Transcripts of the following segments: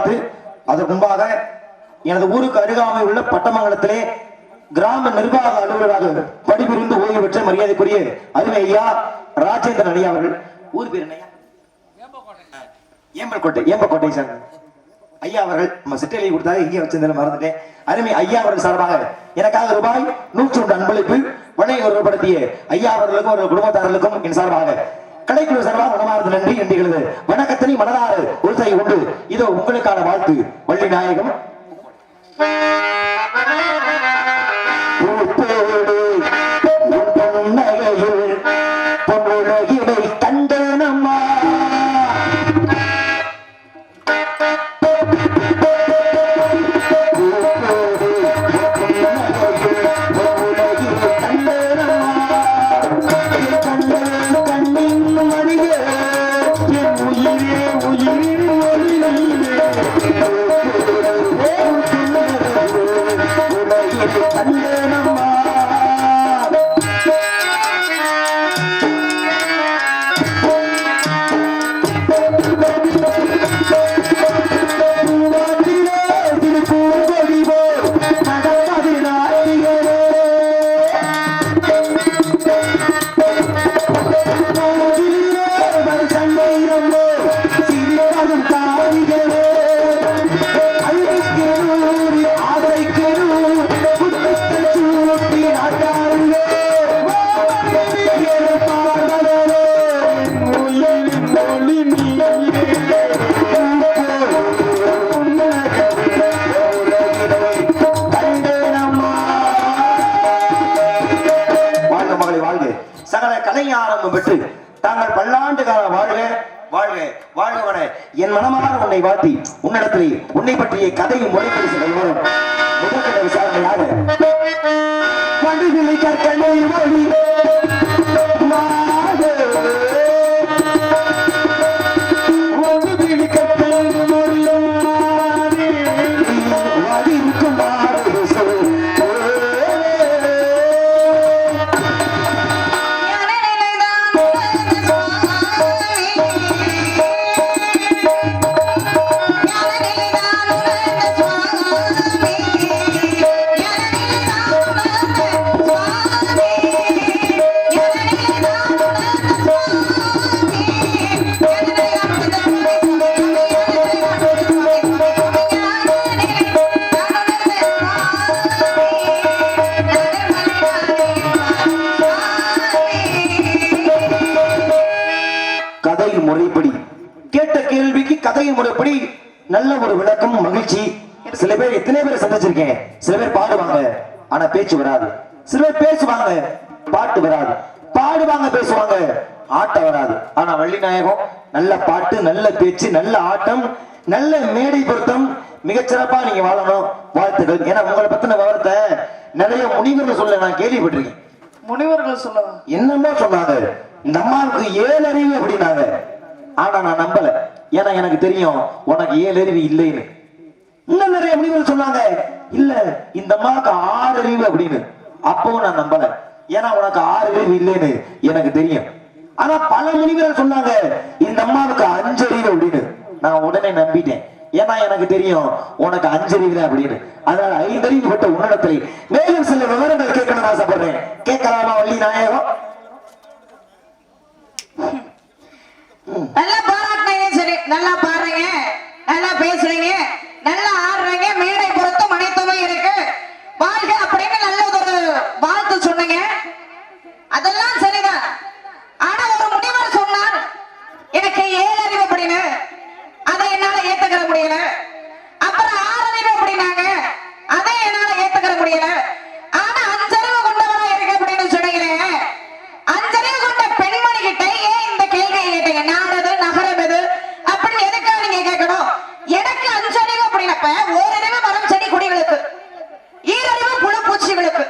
வாழ்த்து. அதற்கு முன்பாக எனது ஊருக்கு அருகாமை உள்ள பட்டமங்கலத்திலே கிராம நிர்வாக அலுவலராக பணிபுரிந்து ஓய்வு பெற்ற மரியாதைக்குரிய அருமை ஐயா ராஜேந்திரன் ஐயா அவர்கள். ஊர் பேர் என்ன? ஏம்பக்கோட்டை சார் ஐயா அவர்கள் நம்ம சிற்றலை கொடுத்தாங்க, இங்கே வச்சிருந்தேன் மறந்துட்டேன். அருமை ஐயா அவர்கள் சார்பாக எனக்காக ரூபாய் 101 அன்பளிப்பு வழங்கி ஒருபடுத்திய ஐயா அவர்களுக்கும் அவர்கள் குடும்பத்தாரர்களுக்கும் என் சார்பாக கலைக்குழு சார்பாக மனமார்ந்த நன்றி நன்றிகளது வணக்கத்தினை மனதாறு உறுதியை உண்டு. இதோ உங்களுக்கான வாழ்த்து. வள்ளி நாயகம் கண்டனம்மா பெற்று தாங்கள் பல்லாண்டு கால வாழ்க வாழ்க வாழ்கவன என் மனமான உன்னை வாழ்த்தி உன்னிடத்திலே உன்னை பற்றிய கதையும் முறைப்படி செல்வோம். முதற்கட்ட விசாரணையாக வண்டிகளை கற்கனை மொழி முறைப்படி நல்ல ஒரு விளக்கம் மகிழ்ச்சி. சில பேர் எத்தனை பேர் சந்திச்சிருக்கேன். சில பேர் பாடுவாங்க ஆனா பேச்சு வராது. சில பேர் பேசுவாங்க பாட்டு வராது. பாடுவாங்க பேசுவாங்க ஆட்டம் வராது. ஆனா வள்ளி நாயகம் நல்ல பாட்டு, நல்ல பேச்சு, நல்ல ஆட்டம், நல்ல மேடை பொருத்தம், மிகச்சிறப்பா நீங்க வாழணும். வாழ்த்துக்கள். ஏன்னா உங்களை பத்தின விவரத்தை நிறைய முனிவர்கள் சொல்ல நான் கேள்விப்பட்டிருக்கேன். முனிவர்கள் சொல்ல என்னமா சொன்னாங்க, இந்த அம்மாவுக்கு 7 அறிவு அப்படின்னாங்க. ஆனா நான் நம்பல. ஏன்னா எனக்கு தெரியும் உனக்கு 7 அறிவு இல்லைன்னு. இன்னும் நிறைய முனிவர்கள் சொன்னாங்க இல்ல இந்த அம்மாவுக்கு 6 அறிவு அப்படின்னு. அப்பவும் நான் நம்பல. ஏன்னா உனக்கு 6 அறிவு இல்லைன்னு எனக்கு தெரியும். ஆனா பல முனிவர்கள் சொன்னாங்க இந்த அம்மாவுக்கு 5 அறிவு அப்படின்னு. நான் உடனே நம்பிட்டேன். ஏன்னா எனக்கு தெரியும் உனக்கு 5 அறிவு அப்படின்னு. அதனால 5 அறிவு பட்ட உன்னிடத்தில் மேலும் சில விவரங்கள் கேட்கணும்னு ஆசைப்படுறேன். கேட்கலாமா வள்ளி நாயகம்? நல்லா பாராட்டினீங்க, சரி, நல்லா பாடுறீங்க, நல்லா பேசுறீங்க, நல்லா ஆடுறீங்க, மேடை பொறுத்தும் அனைத்துமே இருக்கு. வாழ்க அப்படின்னு நல்ல ஒரு வாழ்த்து சொன்னீங்க. அதெல்லாம் சரிதான். ஆனா ஒரு முனிவர் சொன்னார் எனக்கு 7 அறிவு அப்படின்னு. அதை என்னால ஏத்துக்கிற முடியல. அப்புறம் 6 அறிவு அப்படின்னாங்க. அதை என்னால ஏத்துக்கிற முடியல. ஆனா 5 அறிவு கொண்டவரா இருக்கு அப்படின்னு சொன்னீங்களே, 5 அறிவு கொண்ட பெண்மணி கிட்ட ஏன் இந்த கேள்வியை கேட்டீங்க? நாடு நகரம் எது அப்படின்னு எதுக்காக நீங்க கேட்கணும்? எனக்கு 5 அறிவு அப்படின்னப்ப 1 அறிவு மரம் செடி கொடிகளுக்கு, 2 அறிவு புழு பூச்சிகளுக்கு,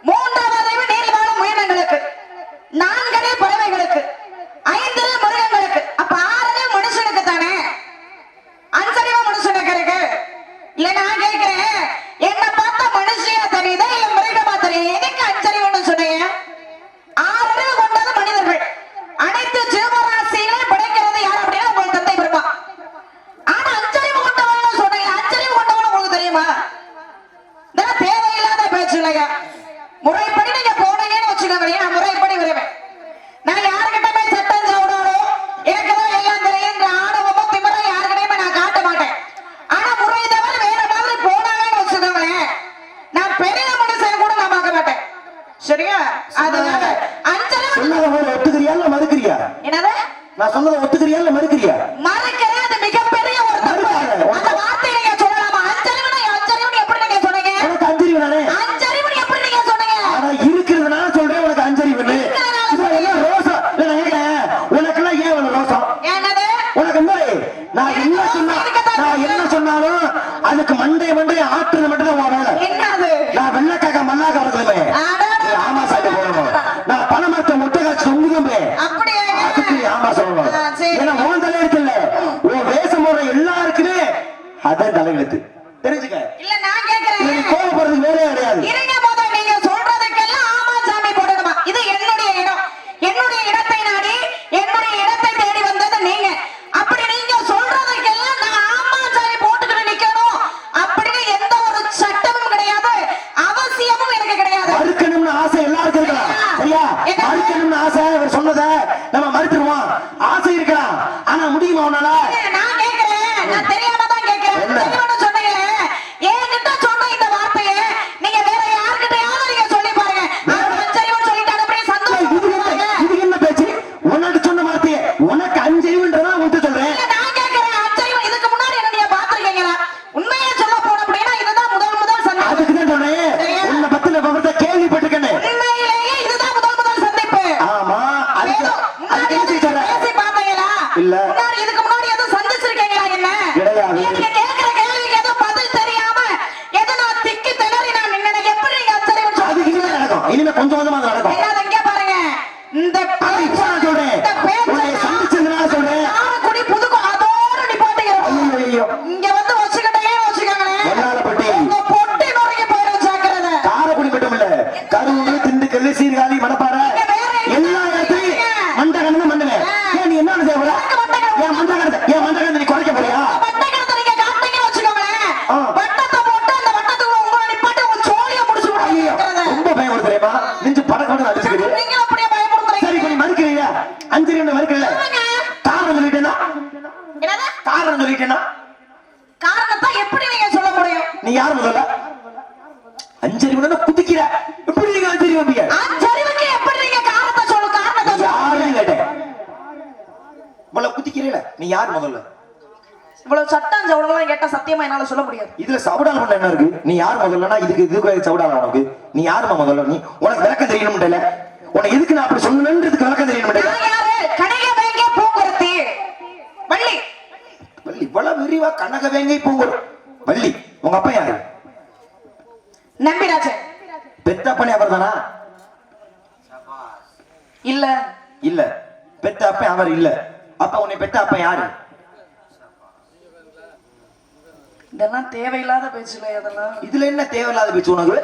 3வது அறிவு நீர் வாழும் உயிரினங்களுக்கு, 4 அறிவு பறவைகளுக்கு, 5 அறிவு மிருகங்களுக்கு. அப்ப 6 அறிவு மனுஷனுக்கு தானே. 5 அறிவு மனுஷனுக்கு இருக்கு. இல்ல நான் கேட்கிறேன், என்ன பார்த்தா மனுஷியா தெரியுதா இல்ல மிருகமா தெரியும்? எதுக்கு 5 அறிவுன்னு சொன்னீங்க? 6 அறிவு கொண்டது மனிதர்கள். அனைத்து ஜீவராசிகளையும் படைக்கிறது யார் அப்படின்னா உங்கள் தந்தை பிரம்மா. ஆனா 5 அறிவு கொண்டவங்க தெரியுமா? இதெல்லாம் தேவையில்லாத பேச்சு இல்லையா? முறைப்படி நீங்க போனீங்கன்னு வச்சுக்கோங்க, நான் முறைப்படி வருவேன். நான் யாருக்கிட்ட போய் சட்டம் சவுடாலும் எனக்குதான் எல்லாம் தெரியுன்ற ஆணவமோ திமிரோ யாருக்கிட்டையுமே நான் காட்ட மாட்டேன். ஆனா முறை தவிர வேற மாதிரி போனாங்கன்னு வச்சுக்கோங்களேன், நான் பெரிய மனுஷன் கூட நான் பார்க்க மாட்டேன். சரியா? அதனால அஞ்சலி ஒத்துக்கிறியா இல்ல மறுக்கிறியா? என்னது? நான் சொன்னதை ஒத்துக்கிறியா இல்ல மறுக்கிறியா? மறுக்கிறேன். அது மிகப்பெரிய ஒரு தப்பு. அந்த வார்த்தையை நீங்க சொல்லலாமா? அஞ்சறிவுனா அஞ்சறிவுன்னு எப்படி நீங்க சொன்னீங்க? உனக்கு அஞ்சறிவு நானே. அஞ்சறிவுன்னு எப்படி நீங்க சொன்னீங்க? ஆனா இருக்கிறது நான் சொல்றேன் உனக்கு அஞ்சறிவுன்னு. இதெல்லாம் ரோசம். இல்ல நான் கேட்கிறேன், உனக்கெல்லாம் ஏன் இவ்வளவு ரோசம்? என்னது? உனக்கு நான் என்ன சொன்னாலும் அதுக்கு மண்டைய ஆற்றுறது மட்டும் தான் உன் வேலை. என்னது? நான் வெள்ளக்காக்க மல்லாக்க வரதுமே ஆமா சாப்பிட்டு போகணும். நான் பணமரத்தை முட்டை காய்ச்சி தொங்குதுமே அப்படியே அதுக்கு ஆமா சொல்லணும். ஏன்னா உன் தலையெழுத்து இல்ல, உன் வேஷம் போடுற எல்லாருக்குமே அதான் தலையெழுத்து. தெரிஞ்சுக்க. இல்ல நான் கேக்குறேன், கோவப்படுறதுக்கு வேலையே கிடையாது. இருங்க போத நீங்க சொல்றதுக்கெல்லாம் ஆமா சாமி போடணுமா? இது என்னுடைய இடம், என்னுடைய இடத்தை நாடி என்னுடைய இடத்தை தேடி வந்தது நீங்க. அப்படி நீங்க சொல்றதுக்கெல்லாம் நான் ஆமா சாமி போட்டுக்கிட்டு நிக்கணும் அப்படின்னு எந்த ஒரு சட்டமும் கிடையாது, அவசியமும் எனக்கு கிடையாது. மறுக்கணும்னு ஆசை எல்லாருக்கும் இருக்கலாம். சரியா? மறுக்கணும்னு ஆசை அவர் சொன்னதை நம்ம மறுத்துருவோம். ஆசை இருக்கலாம், ஆனா முடியுமா உன்னால? நான் கேக்குறேன், நான் தெரியாம தான் கேக்குறேன். தெரியாம சொன்னீங்களே, என்கிட்ட சொன்ன இந்த வார்த்தையை நீங்க வேற யார்கிட்டயாவது நீங்க சொல்லி பாருங்க. அஞ்சறிவுன்னு சொல்லிட்டாரு அப்படியே சந்தோஷப்படுவாங்க. இது என்ன பேச்சு? உனக்கு சொன்ன வார்த்தையை உனக்கு அஞ்சறிவுன்றதா உன்கிட்ட சொல்றேன். நான் கேக்குறேன், அஞ்சறிவு இதுக்கு முன்னாடி என்ன நீங்க பாத்துருக்கீங்களா? உண்மையை சொல்ல போன அப்படின்னா இதுதான் முதல் சந்திப்பு. அதுக்கு தான் சொன்னேன், உன்னை பத்தின விவரத்தை கேள்விப்பட்டிருக்கேன். உண்மையிலேயே இதுதான் முதல் சந்திப்பு. ஆமா, அதுக்கு பேசி பாத்தீங்களா? இல்ல. முன்னாடி இதுக்கு முன்னாடி எதுவும் சந்திச்சிருக்கீங்களா? என்ன கிடையாது. நீங்க கேக்குற கேள்விக்கு எதுவும் பதில் தெரியாம எது நான் திக்கி திணறி நான் நின்னேன். எப்படி நீங்க அஞ்சறிவுன்னு அது சொல்றீங்க? இனிமே நடக்கும், இனிமே கொஞ்சம் கொஞ்சமா நடக்கும். என்னது? இங்க பாருங்க, இந்த அது இப்ப நான் சொல்றேன், உன்னை சந்திச்சதுனால சொல்றேன். குடி புதுக்கு அதோட நிப்பாட்டுங்க. ஐயோ, இங்க வந்து வச்சுக்கிட்டே வச்சுக்கோங்களேன், வல்லாரப்பட்டி உங்க பொட்டி நுழைக்க போயிடும் ஜாக்கிரதை. காரைக்குடி மட்டும் இல்ல, கரூர், திண்டுக்கல், சீர்காழி, மணப்பாறை எல்லா இடத்துலயும் மண்டகன்னு மண்டல. ஏன் நீ என்ன செய்ய? என் மண்டகத்தை நீ குறைக்க போறியா? வட்டக்கணத்தை நீங்க காட்டுறீங்கன்னு வச்சுக்கோங்களேன், ஆ. வட்டத்தை போட்டு அந்த வட்டத்துக்குள்ள உங்களை நிப்பாட்டி உங்க சோழியை முடிச்சு ஐயோ, விடுறேன். ரொம்ப பயம் தெரியுமா? நெஞ்சு படக்கணும் அடிச்சுக்குது. நீங்க அப்படியே பயமுறுத்துறீங்க. சரி, இப்ப நீ மறுக்கிறீங்க, அஞ்சறிவு மறுக்கல. காரணம் சொல்லிட்டேன்னா என்னது? காரணம் சொல்லிட்டேன்னா காரணத்தை எப்படி நீங்க சொல்ல முடியும்? நீ யார் முதல்ல? அஞ்சறிவு குதிக்கிற, எப்படி நீங்க அஞ்சறிவு வந்தீங்க? அஞ்சறிவுக்கு எப்படி நீங்க காரணத்தை சொல்லு? காரணத்தை சொல்லு. யாருன்னு கேட்டேன். முதல்ல குதிக்கிறீல, நீ யார் முதல்ல? இவ்வளவு சட்டம் சவுடெல்லாம் கேட்டா சத்தியமா என்னால சொல்ல முடியாது. இதுல சவுடால் பண்ண என்ன இருக்கு? நீ யார் முதல்லன்னா இதுக்கு சவுடால் உனக்கு? நீ யாருமா முதல்ல? நீ உனக்கு விளக்கம் தெரியணும்ல, உனக்கு எதுக்கு நான் அப்படி சொன்னேன்றதுக்கு விளக்கம் தெரியணும்ல. நான் யாரு? கனக வேங்க பூங்குருத்தி வள்ளி. வள்ளி இவ்வளவு விரிவா கனக வேங்கை பூங்குரு வள்ளி. உங்க அப்பா யாரு? நம்பிராஜன். பெத்தப்பனே அவர் தானா? இல்ல இல்ல, பெத்த அப்ப அவர் இல்ல. அப்ப உன்னை பெத்த அப்ப யாரு? இதெல்லாம் தேவையில்லாத பேச்சுல. இதெல்லாம் இதுல என்ன தேவையில்லாத பேச்சு உனக்கு?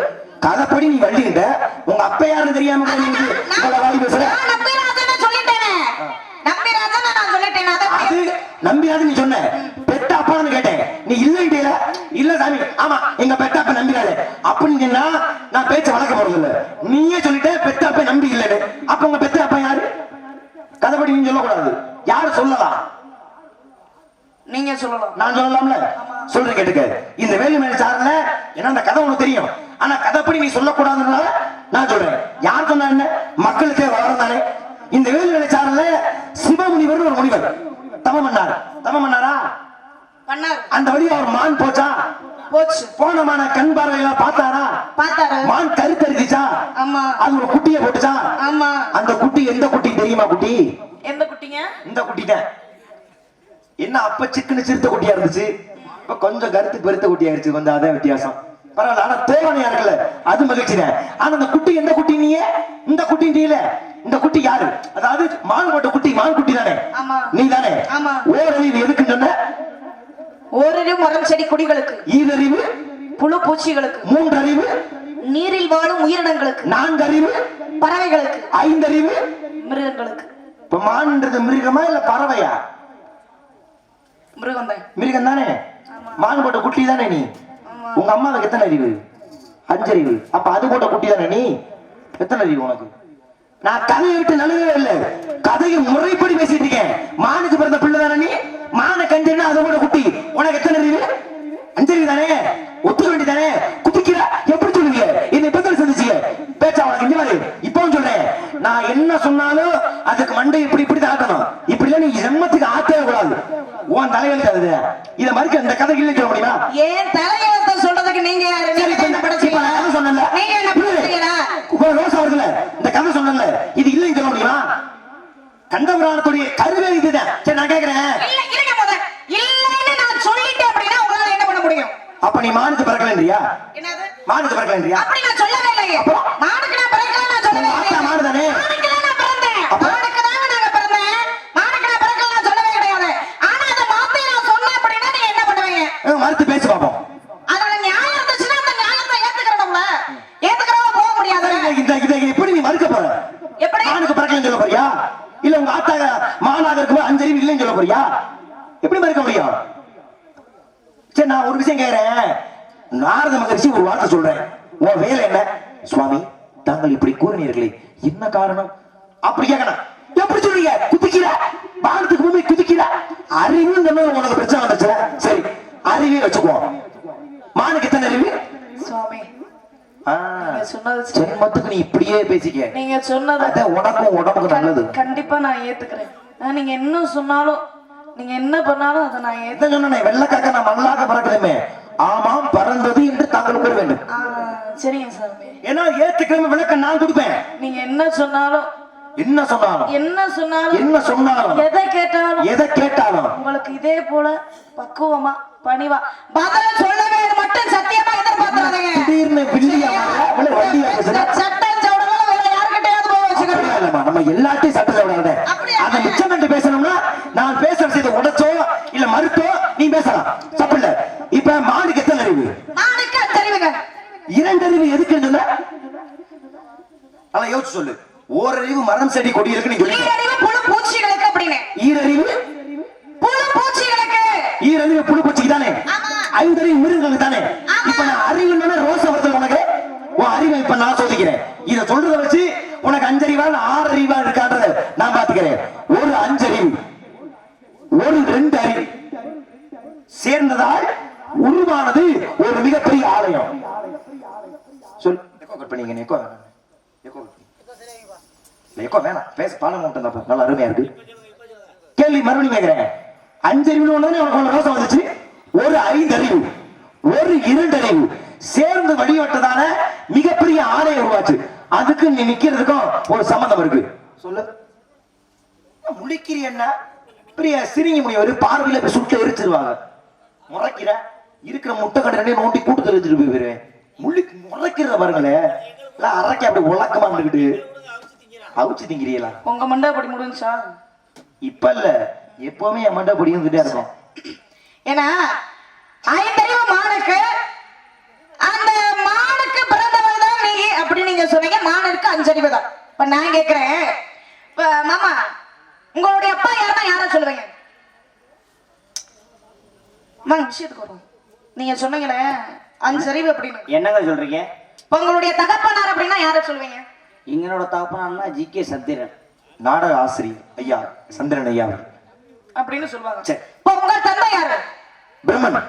கதைப்படி நீ வள்ளிக்கிட்ட உங்க அப்பா யாருன்னு தெரியாம வாடி பேசுற. நம்பிராஜன் சொல்லிட்டேனே. நம்பிராஜன் நான் சொல்லிட்டேன். அது நம்பிராஜன் நீ சொன்ன, பெத்த அப்பான்னு கேட்டேன், நீ இல்ல. இல்ல சாமி, ஆமா எங்க பெத்த அப்ப நம்பிராஜ அப்படின்னு நான் பேச்ச வளர்க்க போறது இல்ல. நீயே சொல்லிட்ட பெத்த அப்ப நம்பி இல்லன்னு. அப்ப உங்க பெத்த அப்பா யாரு? கதைப்படி நீ சொல்லக்கூடாது. யாரு சொல்லலாம்? நீங்க சொல்லலாம். நான் சொல்லலாம்ல? சொல்றேன் கேட்டுக்க. இந்த வேலு மேல சாரல ஏன்னா அந்த கதை உனக்கு தெரியும், ஆனா கதைப்படி நீ சொல்லக்கூடாதுனால நான் சொல்றேன். யார் சொன்னா என்ன? மக்களுக்கே வளரும் தானே. இந்த வேலு மேல சாரல சிவமுனிவர் ஒரு முனிவர் தவம் பண்ணாரு. தவம் பண்ணாரா? பண்ணாரு. அந்த வழியா ஒரு மான் போச்சா? போச்சு. போனமான கண் பார்வையெல்லாம் பார்த்தாரா? பார்த்தாரு. மான் கருத்தரிச்சா? ஆமா. அது ஒரு குட்டியை போட்டுச்சா? ஆமா. அந்த குட்டி எந்த குட்டி தெரியுமா? குட்டி எந்த குட்டிங்க? இந்த குட்டி தான். என்ன அப்ப சிக்கன சிறுத்த குட்டியா இருந்துச்சு, இப்ப கொஞ்சம் கருத்து பெருத்த குட்டியா இருந்துச்சு. கொஞ்சம் அதான் வித்தியாசம். பரவாயில்ல, ஆனா தேவனையா இருக்குல்ல, அது மகிழ்ச்சி தான். ஆனா அந்த குட்டி எந்த குட்டி? நீயே இந்த குட்டி இல்ல. இந்த குட்டி யாரு? அதாவது மான் போட்ட குட்டி. மான் குட்டி தானே நீ தானே? ஓரறிவு எதுக்குன்னு சொன்ன? ஓரறிவு மரம் செடி கொடிகளுக்கு. ஈரறிவு புழு பூச்சிகளுக்கு. மூன்றறிவு நீரில் வாழும் உயிரினங்களுக்கு. நான்கறிவு பறவைகளுக்கு. ஐந்தறிவு மிருகங்களுக்கு. இப்ப மான்ன்றது மிருகமா இல்ல பறவையா? மிருகம் தான். மிருகம் தானே. மான் போட்ட குட்டி தானே நீ? உங்க அம்மாவுக்கு எத்தனை அறிவு? 5 அறிவு. அப்ப அது போட்ட குட்டி தானே நீ? எத்தனை அறிவு உனக்கு? நான் கதையை விட்டு நழுவே இல்லை, கதையை முறைப்படி பேசிட்டு இருக்கேன். மானுக்கு பிறந்த பிள்ளை தானே நீ? மான கண்டா அது போட்ட குட்டி. உனக்கு எத்தனை அறிவு? 5 அறிவு தானே? ஒத்துக்க வேண்டியதானே? குதிக்கிறா எப்படி சொல்லுவீங்க? என்ன இப்ப சந்திச்சீங்க பேச்சா உனக்கு இந்த மாதிரி இப்பவும் சொல்றேன். நான் என்ன சொன்னாலும் அதுக்கு மண்டை இப்படி இப்படி ஆட்டணும். இப்படி எல்லாம் நீ ஜென்மத்துக்கு ஆட்டவே கூடாது. உன் தலைவலிக்கு அது இத மாதிரி அந்த கதை இல்லை சொல்ல முடியுமா? ஏன் தலையெழுத்த சொல்றதுக்கு நீங்க யாரு? சரி, இப்ப இந்த படிச்சீங்க கதை சொன்னேன்ல, நீங்க என்ன படிச்சீங்களா? ரோசா வருதுல இந்த கதை சொன்னேன்ல, இது இல்லைன்னு சொல்ல முடியுமா? கண்டபுராணத்துடைய கருவே இதுதான். சரி நான் கேக்குறேன், இல்ல இருங்க முத. இல்லன்னு நான் சொல்லிட்டேன் அப்படின்னா உங்களால என்ன பண்ண முடியும்? அப்ப நீ மானுக்கு பிறக்கலன்றியா? என்னது? மானுக்கு பிறக்கலன்றியா? அப்படி நான் சொல்லவே இல்லையே. அப்புறம்? மானுக்கு நான் பிறக்கல நான் சொல்லவே ஆத்தா இல்லையே. மானு தானே? மானுக்கு தான் நான் பிறந்தேன். அப்ப? மானுக்கு தான் நாங்க பிறந்தேன். மானுக்கு நான் பிறக்கல நான் சொல்லவே கிடையாது. ஆனா அந்த வார்த்தையை நான் சொன்னேன் அப்படின்னா நீங்க என்ன பண்ணுவீங்க? மறுத்து பேசி பார்ப்போம். அதுல நியாயம் இருந்துச்சுன்னா அந்த நியாயத்தை ஏத்துக்கிறோம்ல. ஏத்துக்கிறவங்க போக முடியாது. இதை எப்படி நீ மறுக்க போற? எப்படி? மானுக்கு பிறக்கலன்னு சொல்ல போறியா? இல்ல உங்க ஆத்தா மானாக இருக்கும்போது 5 அறிவு இல்லைன்னு சொல்ல போறியா? எப்படி மறுக்க முடியும்? சரி நான் ஒரு விஷயம் கேக்குறேன். நாரத மகரிஷி ஒரு வார்த்தை சொல்றேன், உன் வேலை என்ன? சுவாமி தாங்கள் இப்படி கூறினீர்களே என்ன காரணம்? அப்படி கேட்கணும். எப்படி சொல்றீங்க? குதிக்கிற வானத்துக்கு பூமி குதிக்கிற அறிவுன்னு சொன்னா உனக்கு பிரச்சனை வந்துச்சு. சரி அறிவே வச்சுக்குவோம். மானுக்கு எத்தனை அறிவு? சுவாமி ஆ, நீங்க சொன்னது சரி. ஜென்மத்துக்கு நீ இப்படியே பேசிக்க. நீங்க சொன்னது அதான் உனக்கும் உடம்புக்கு நல்லது. கண்டிப்பா நான் ஏத்துக்கிறேன். நீங்க என்ன சொன்னாலும் நீங்க என்ன பண்ணாலும் அதை நான் ஏத்து. என்ன சொன்னேன்? வெள்ளக்காக்க நான் மல்லாக பறக்கணுமே. ஆமாம் பறந்தது என்று தாங்கள் கூற வேண்டும். சரிங்க சாமி. ஏன்னா ஏத்துக்கிழமை விளக்க நான் கொடுப்பேன். நீங்க என்ன சொன்னாலும் என்ன சொன்னாலும் என்ன சொன்னாலும் என்ன சொன்னாலும் எதை கேட்டாலும் எதை கேட்டாலும் உங்களுக்கு இதே போல பக்குவமா பணிவா பதில சொல்லவே மட்டும் சத்தியமா எதிர்பார்த்தாதீங்க. திடீர்னு பில்லியா உள்ள வண்டியா பேசுற. சட்டம் சவுடல வேற யார்கிட்டயாவது போய் வச்சுக்கணும். இல்லம்மா, நம்ம எல்லாத்தையும் சட்டை விடாத. அதை மிச்சம் கண்டு பேசணும்னா நான் பேசுற விஷயத்தை உடைச்சோ இல்ல மறுத்தோ நீ பேசலாம், தப்பு இல்ல. இப்ப மானுக்கு எத்தனை அறிவு? மானுக்கு தெரியுங்க. 2 அறிவு எதுக்குன்னு சொன்ன? நல்லா யோசிச்சு சொல்லு. ஓரறிவு மரம் செடி கொடி இருக்கு நீ சொல்லி. ஈரறிவு புழு பூச்சிகளுக்கு அப்படின்னு. ஈரறிவு புழு பூச்சிகளுக்கு. ஈரறிவு புழு பூச்சிக்கு தானே? ஆமா. 5 அறிவு மிருகங்களுக்கு தானே? ஆமா. இப்ப நான் அறிவுன்னா ரோச வருது உனக்கு. உன் அறிவை இப்ப நான் சோதிக்கிறேன். இத சொல்றத வச்சு உனக்கு 5 அறிவா 6 அறிவா இருக்கான்றத நான் பாத்துக்கிறேன். ஒரு 5 அறிவு ஒரு 2 அறிவு சேர்ந்ததால் உருவானது ஒரு மிகப்பெரிய ஆலயம். சொல். எக்கோ கட் பண்ணீங்க. எக்கோ வேணாம். எக்கோ கட் எக்கோ வேணாம். பேச பாலம் மட்டும் தான் நல்லா அருமையா இருக்கு. கேள்வி மறுபடியும் கேட்கிறேன். 5 அறிவு ஒண்ணு உனக்கு ரோசம் வந்துச்சு. ஒரு 5 அறிவு ஒரு 2 அறிவு சேர்ந்து வழிபட்டதான மிகப்பெரிய ஆலயம் உருவாச்சு. அதுக்கு நீ நிக்கிறதுக்கும் ஒரு சம்பந்தம் இருக்கு. சொல்லு. முழிக்கிற என்ன பெரிய சிரிங்கி முடியும். ஒரு பார்வையில போய் சுட்டு எரிச்சிருவாங்க. முறைக்கிற இருக்கிற முட்டை கடை நோண்டி கூட்டு தெரிஞ்சுட்டு போயிருவேன். முறைக்கிறத பாருங்களேன். அரைக்க அப்படி உலக்கமா இருந்துக்கிட்டு அவிச்சு திங்கிறீங்களா? உங்க மண்டை அப்படி முடிஞ்சா? இப்ப இல்ல, எப்பவுமே என் மண்டை அப்படி இருந்துட்டே இருக்கும். ஏன்னா 5 அறிவு மானுக்கு, அந்த மானுக்கு பிறந்தவர் தான் நீ அப்படி நீங்க சொன்னீங்க. மானுக்கு 5 அறிவு தான். இப்ப நான் கேக்குறேன், இப்ப மாமா உங்களுடைய அப்பா யாருன்னா யார சொல்லுவீங்க? விஷயத்துக்கு வரும். நீங்க சொன்னீங்களே 5 அறிவு அப்படின்னு. என்னங்க சொல்றீங்க? உங்களுடைய தகப்பனார் அப்படின்னா யார சொல்லுவீங்க? எங்களோட தகப்பனார்னா ஜி.கே. சந்திரன், நாடக ஆசிரியர் ஐயா சந்திரன் ஐயா அப்படின்னு சொல்லுவாங்க. சரி. இப்ப உங்க தந்தை யாரு? பிரம்மன்.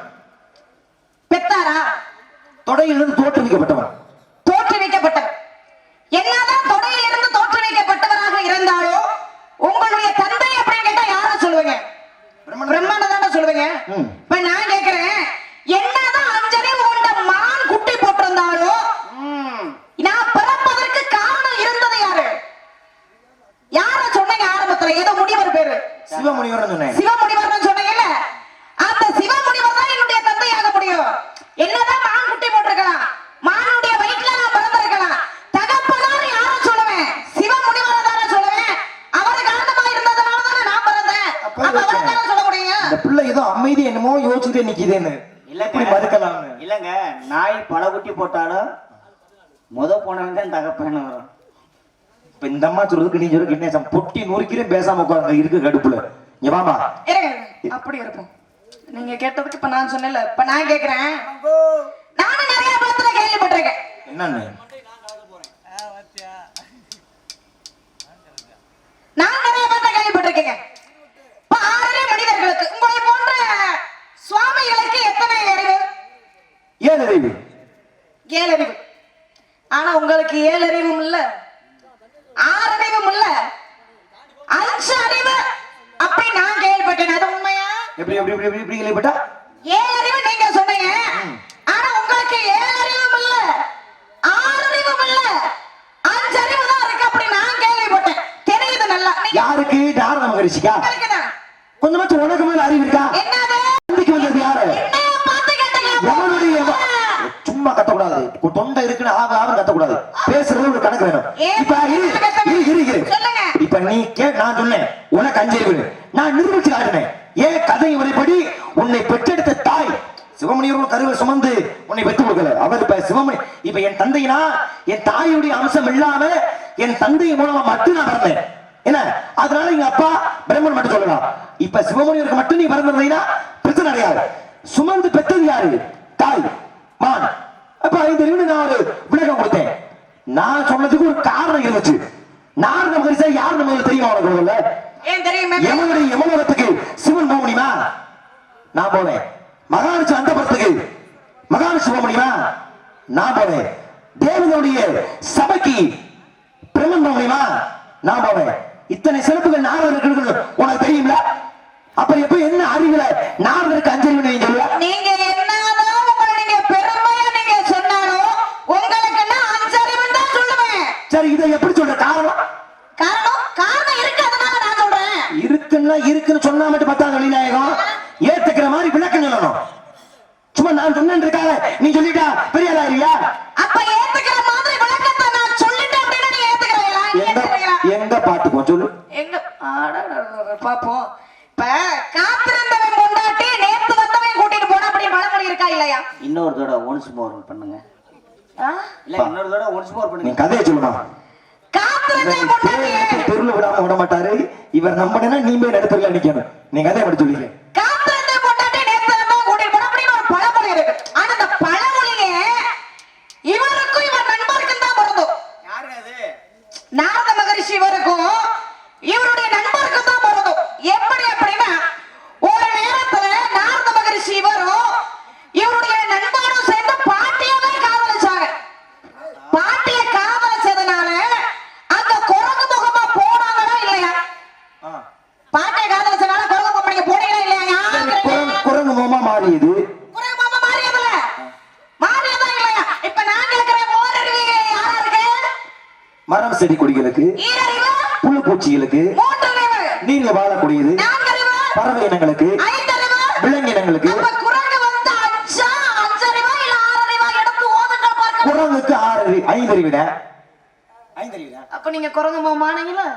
பெத்தாரா? தொடையிலிருந்து தோற்றுவிக்கப்பட்டவன். தோற்றுவிக்கப்பட்டவர். என்னதான் தொடையிலிருந்து தோற்றுவிக்கப்பட்டவராக இருந்தாலும் உங்களுடைய தந்தை அப்படின்னு கேட்டா யார சொல்லுவீங்க? பிரம்மனை தானே சொல்லுவீங்க. இப்ப நான் கேக்குறேன், என்னதான் 5 அறிவு கொண்ட மான் குட்டி போட்டிருந்தாலும் நான் பிறப்பதற்கு காரணம் இருந்தது யாரு? யார சொன்னீங்க ஆரம்பத்துல? ஏதோ முனிவர் பேரு சிவமுனிவர் சொன்னேன். சிவமுனிவர் சொன்னீங்கல்ல, அந்த சிவமுனிவர் தான் என்னுடைய தந்தையாக முடியும். என்னதான் மான் குட்டி போட்டிருக்கலாம், மானுடைய வயிற்றுல நான் பிறந்திருக்கலாம், தகப்பனார் யார சொல்லுவேன்? சிவமுனிவரை தானே சொல்லுவேன். அவர் காரணமா இருந்ததுனால தானே நான் பிறந்தேன். அப்ப அவரை தானே சொல்ல முடியும். இந்த பிள்ளை ஏதோ அமைதி என்னமோ யோசிச்சுட்டே நிக்குதேன்னு இப்படி மறுக்கலாம். இல்லங்க, நாய் பல குட்டி போட்டாலும் போனவன் தான் தகப்பன வரும். இப்ப இந்த அம்மா சொல்றதுக்கு நீ சொல்றதுக்கு என்ன பொட்டி நூறுக்கிறேன் பேசாம உட்கார்ந்து இருக்கு கடுப்புல. இங்க வாமா. அப்படி இருக்கும். நீங்க கேட்டதுக்கு இப்ப நான் சொன்னேன்ல, இப்ப நான் கேக்குறேன், கேள்விப்பட்டிருக்கேன். என்னன்னு நான் நிறைய பேர்த்த கேள்விப்பட்டிருக்கேங்க. பாரே மனிதர்களுக்கு உங்களை போன்ற சுவாமிகளுக்கு எத்தனை அறிவு? 7 அறிவு. 7 அறிவு. ஆனா உங்களுக்கு 7 அறிவும் இல்ல, 6 அறிவும் இல்ல, 5 அறிவு அப்படி நான் கேள்விப்பட்டேன். அது உண்மையா? எப்படி எப்படி எப்படி எப்படி எப்படி கேள்விப்பட்டா? 7 அறிவு நீங்க சொன்னீங்க. ஆனா உங்களுக்கு 7 அறிவும் இல்ல, 6 அறிவும் இல்ல, 5 அறிவு தான் இருக்கு அப்படி நான் கேள்விப்பட்டேன். தெரியுது நல்லா. யாருக்கு? நாரத மகரிஷிக்கா? உங்களுக்குதான். கொஞ்சமாச்சும் உனக்கு மேல அறிவு இருக்கா? என்னது? சந்திக்கு வந்தது யாரு? என்னைய பார்த்து கேட்டீங்க. எவனுடைய சும்மா கத்தக்கூடாது. தொண்டை இருக்குன்னு ஆவும் கத்தக்கூடாது. பேசுறது ஒரு கணக்கு வேணும். இப்ப இரு சொல்லுங்க. இப்ப நீ நான் சொன்னேன் உனக்கு 5 அறிவு. நான் நிரூபிச்சு காட்டினேன். ஏன் கதை முறைப்படி உன்னை பெற்றெடுத்த தாய் சிவமணியோட கருவை சுமந்து உன்னை பெற்று கொடுக்கல. அவர் இப்ப சிவமணி இப்ப என் தந்தைனா என் தாயுடைய அம்சம் இல்லாம என் தந்தை மூலமா மட்டும் நான் பிறந்தேன். என்ன அதனால எங்க அப்பா பிரம்மன் மட்டும் சொல்லலாம். இப்ப சிவமணியோருக்கு மட்டும் நீ பிறந்திருந்தீங்கன்னா பிரச்சனை கிடையாது. சுமந்து பெற்றது யாரு? தாய் மான். அப்ப 5 அறிவு நான் ஒரு விளக்கம் கொடுத்தேன். நான் சொன்னதுக்கு ஒரு காரணம் இருந்துச்சு. நாரத மகரிஷி யார் நமக்கு தெரியுமா? உனக்கு ஏன் தெரியுமா? யமனுடைய யமலோகத்துக்கு சிவன் போக முடியுமா? நான் போனேன். மகாவிஷ்ணு அந்தபுரத்துக்கு மகாவிஷ்ணு போக முடியுமா? நான் போனேன். தேவனுடைய சபைக்கு பிரம்மன் போக முடியுமா? நான் போனேன். இத்தனை சிறப்புகள் நாரதருக்கு உனக்கு தெரியும்ல? அப்ப எப்ப என்ன அறிவுல நாரதருக்கு 5 அறிவு நீங்க சொல்லுவ? நீங்க என்னதான் உங்களை நீங்க பெருமையா நீங்க சொன்னாலும் உங்களுக்கு நான் 5 அறிவு தான் சொல்லுவேன். சரி இதை எப்படி சொல்ற? காரணம் காரணம் இருக்கு, அதனால நான் சொல்றேன். இருக்குன்னு சொன்னா மட்டும் பத்தாது. வெளிநாயகம் ஏத்துக்கிற மாதிரி விளக்கம் சொல்லணும். சும்மா நான் சொன்னேன் நீ சொல்லிட்டா பெரிய ஆளாரியா? அப்ப ஏத்துக்கிற மாதிரி விளக்கத்தை நான் சொல்லிட்டேன் அப்படின்னா நீ ஏத்துக்கிறீங்களா? எங்க பாத்துக்கோ சொல்லு. எங்க பாப்போம். இப்ப காத்திருந்தவன் கொண்டாட்டி நேத்து வந்தவன் கூட்டிட்டு போனா அப்படி பழமொழி இருக்கா இல்லையா? இன்னொரு தடவை ஒன்ஸ் மோர் பண்ணுங்க. இல்ல இன்னொரு தடவை ஒன்ஸ் மோர் நீ பண்ணுங்க. கதையை சொல்லுமா? காத்திருந்தவன் கொண்டாட்டி தெருவில் விடாம விட மாட்டாரு இவர். நம்பனா நீ போய் இடத்துல நிக்கணும். நீ கதையை மட்டும் சொல்லிக்க. காத்திருந்தவன் கொண்டாட்டி நேத்து வந்தவன் கூட்டிட்டு போனா அப்படின்னு ஒரு பழமொழி இருக்கு. ஆனா அந்த பழமொழியே இவருக்கும் இவர் நண்பருக்கும் தான் பொருந்தும். யாரு அது? நாரத மகரிஷி இவருக்கும் இவருடைய நண்பருக்கும் தான் பொருந்தும். எப்படி அப்படின்னா ஒரு நேரத்துல நாரத மகரிஷி இவரும் இவருடைய நண்பரும் சேர்ந்து பாட்டியவே காதலிச்சாங்க. பாட்டிய காதலிச்சதுனால அங்க குரங்கு முகமா போனாங்களா இல்லையா? பாட்டிய காதலிச்சதுனால குரங்கு முகமா நீங்க போனீங்களா இல்லையா? குரங்கு முகமா மாறியது. குரங்கு முகமா மாறியதுல மாறியதா இல்லையா? இப்ப நாங்க இருக்கிற ஓரறிவு யாரா இருக்கு? மரம் செடி கொடிகளுக்கு, ஈரறிவு, புழு பூச்சிகளுக்கு, மூன்றறிவு, நீர்ல வாழக்கூடியது, நான்கறிவு, பறவை இனங்களுக்கு, ஐந்தறிவு, விலங்கினங்களுக்கு. அப்ப குரங்கு வந்து அஞ்சறிவா இல்ல ஆறறிவா எடுத்து ஓதுங்க பாருங்க. குரங்குக்கு 6 அறிவு 5 அறிவிட. அப்ப நீங்க குரங்கு மாமானீங்களா?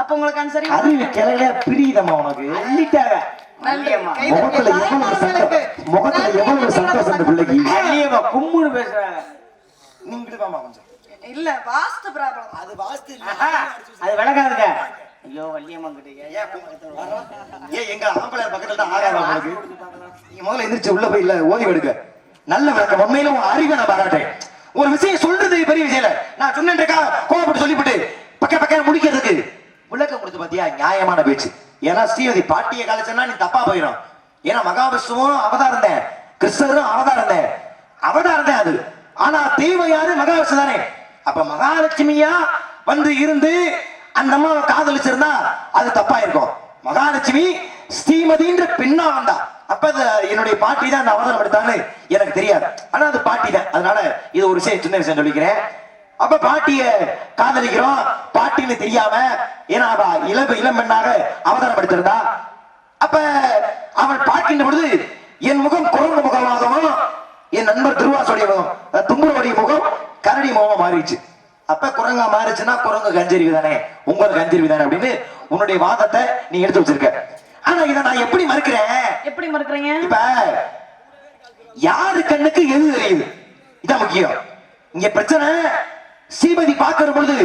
அப்ப உங்களுக்கு அஞ்சறிவு அறிவு கிளையில பிரியுதம்மா உனக்கு. அள்ளிட்டாங்க. நன்றி. முகத்துல எவ்வளவு சந்தோஷம் அந்த பிள்ளைக்கு. அள்ளியவா கும்முன்னு பேசுறாங்க. கொஞ்சம் இல்ல வாஸ்து ப்ராப்ளம். அது வாஸ்து இல்ல. அது விளக்காதுங்க. ஐயோ வள்ளியம்மா கிட்டீங்க. எங்க ஆம்பளை பக்கத்துல தான் ஆகாத உங்களுக்கு. நீங்க முதல்ல எந்திரிச்சு உள்ள போய் இல்ல ஓய்வு எடுக்க. நல்ல விளக்கம். உண்மையில உன் அறிவை நான் பாராட்டேன். ஒரு விஷயம் சொல்றது பெரிய விஷயம் இல்ல. நான் சொன்னேன்டா கோவப்பட்டு சொல்லிவிட்டு பக்க முடிக்கிறதுக்கு விளக்கம் கொடுத்து பாத்தியா? நியாயமான பேச்சு. ஏன்னா ஸ்ரீவதி பாட்டியை கலைச்சனா நீ தப்பா போயிடும். ஏன்னா மகாவிஷ்ணுவும் அவதாரம் தான், கிருஷ்ணரும் அவதாரம் தான் அது. ஆனா தெய்வம் யாரு? மகாவிஷ்ணு தானே. அப்ப மகாலட்சுமியா வந்து இருந்து அந்த அம்மாவை காதலிச்சிருந்தா அது தப்பா இருக்கும். மகாலட்சுமி ஸ்ரீமதின்ற பெண்ணா வந்தா. அப்ப என்னுடைய பாட்டி தான் அந்த அவதாரம் எடுத்தான்னு எனக்கு தெரியாது. ஆனா அது பாட்டி தான். அதனால இது ஒரு சின்ன விஷயம் சொல்லிக்கிறேன். அப்ப பாட்டிய காதலிக்கிறோம் பாட்டின்னு தெரியாம. ஏன்னா அவ இளம் பெண்ணாக அவதாரம் எடுத்திருந்தா. அப்ப அவள் பார்க்கின்ற பொழுது என் முகம் குரங்கு முகமாகவும் என் நண்பர் திருவாசோடைய முகம் தும்புருடைய முகம் கரடி முகமா மாறிடுச்சு. அப்ப குரங்கா மாறிச்சுன்னா குரங்கு கஞ்சறிவு தானே, உங்களுக்கு கஞ்சறிவு தானே அப்படின்னு உன்னுடைய வாதத்தை நீ எடுத்து வச்சிருக்க. ஆனா இதை நான் எப்படி மறுக்கிறேன்? எப்படி மறுக்கிறீங்க? இப்ப யாரு கண்ணுக்கு எது தெரியுது? இதான் முக்கியம். இங்க பிரச்சனை. ஸ்ரீமதி பாக்குற பொழுது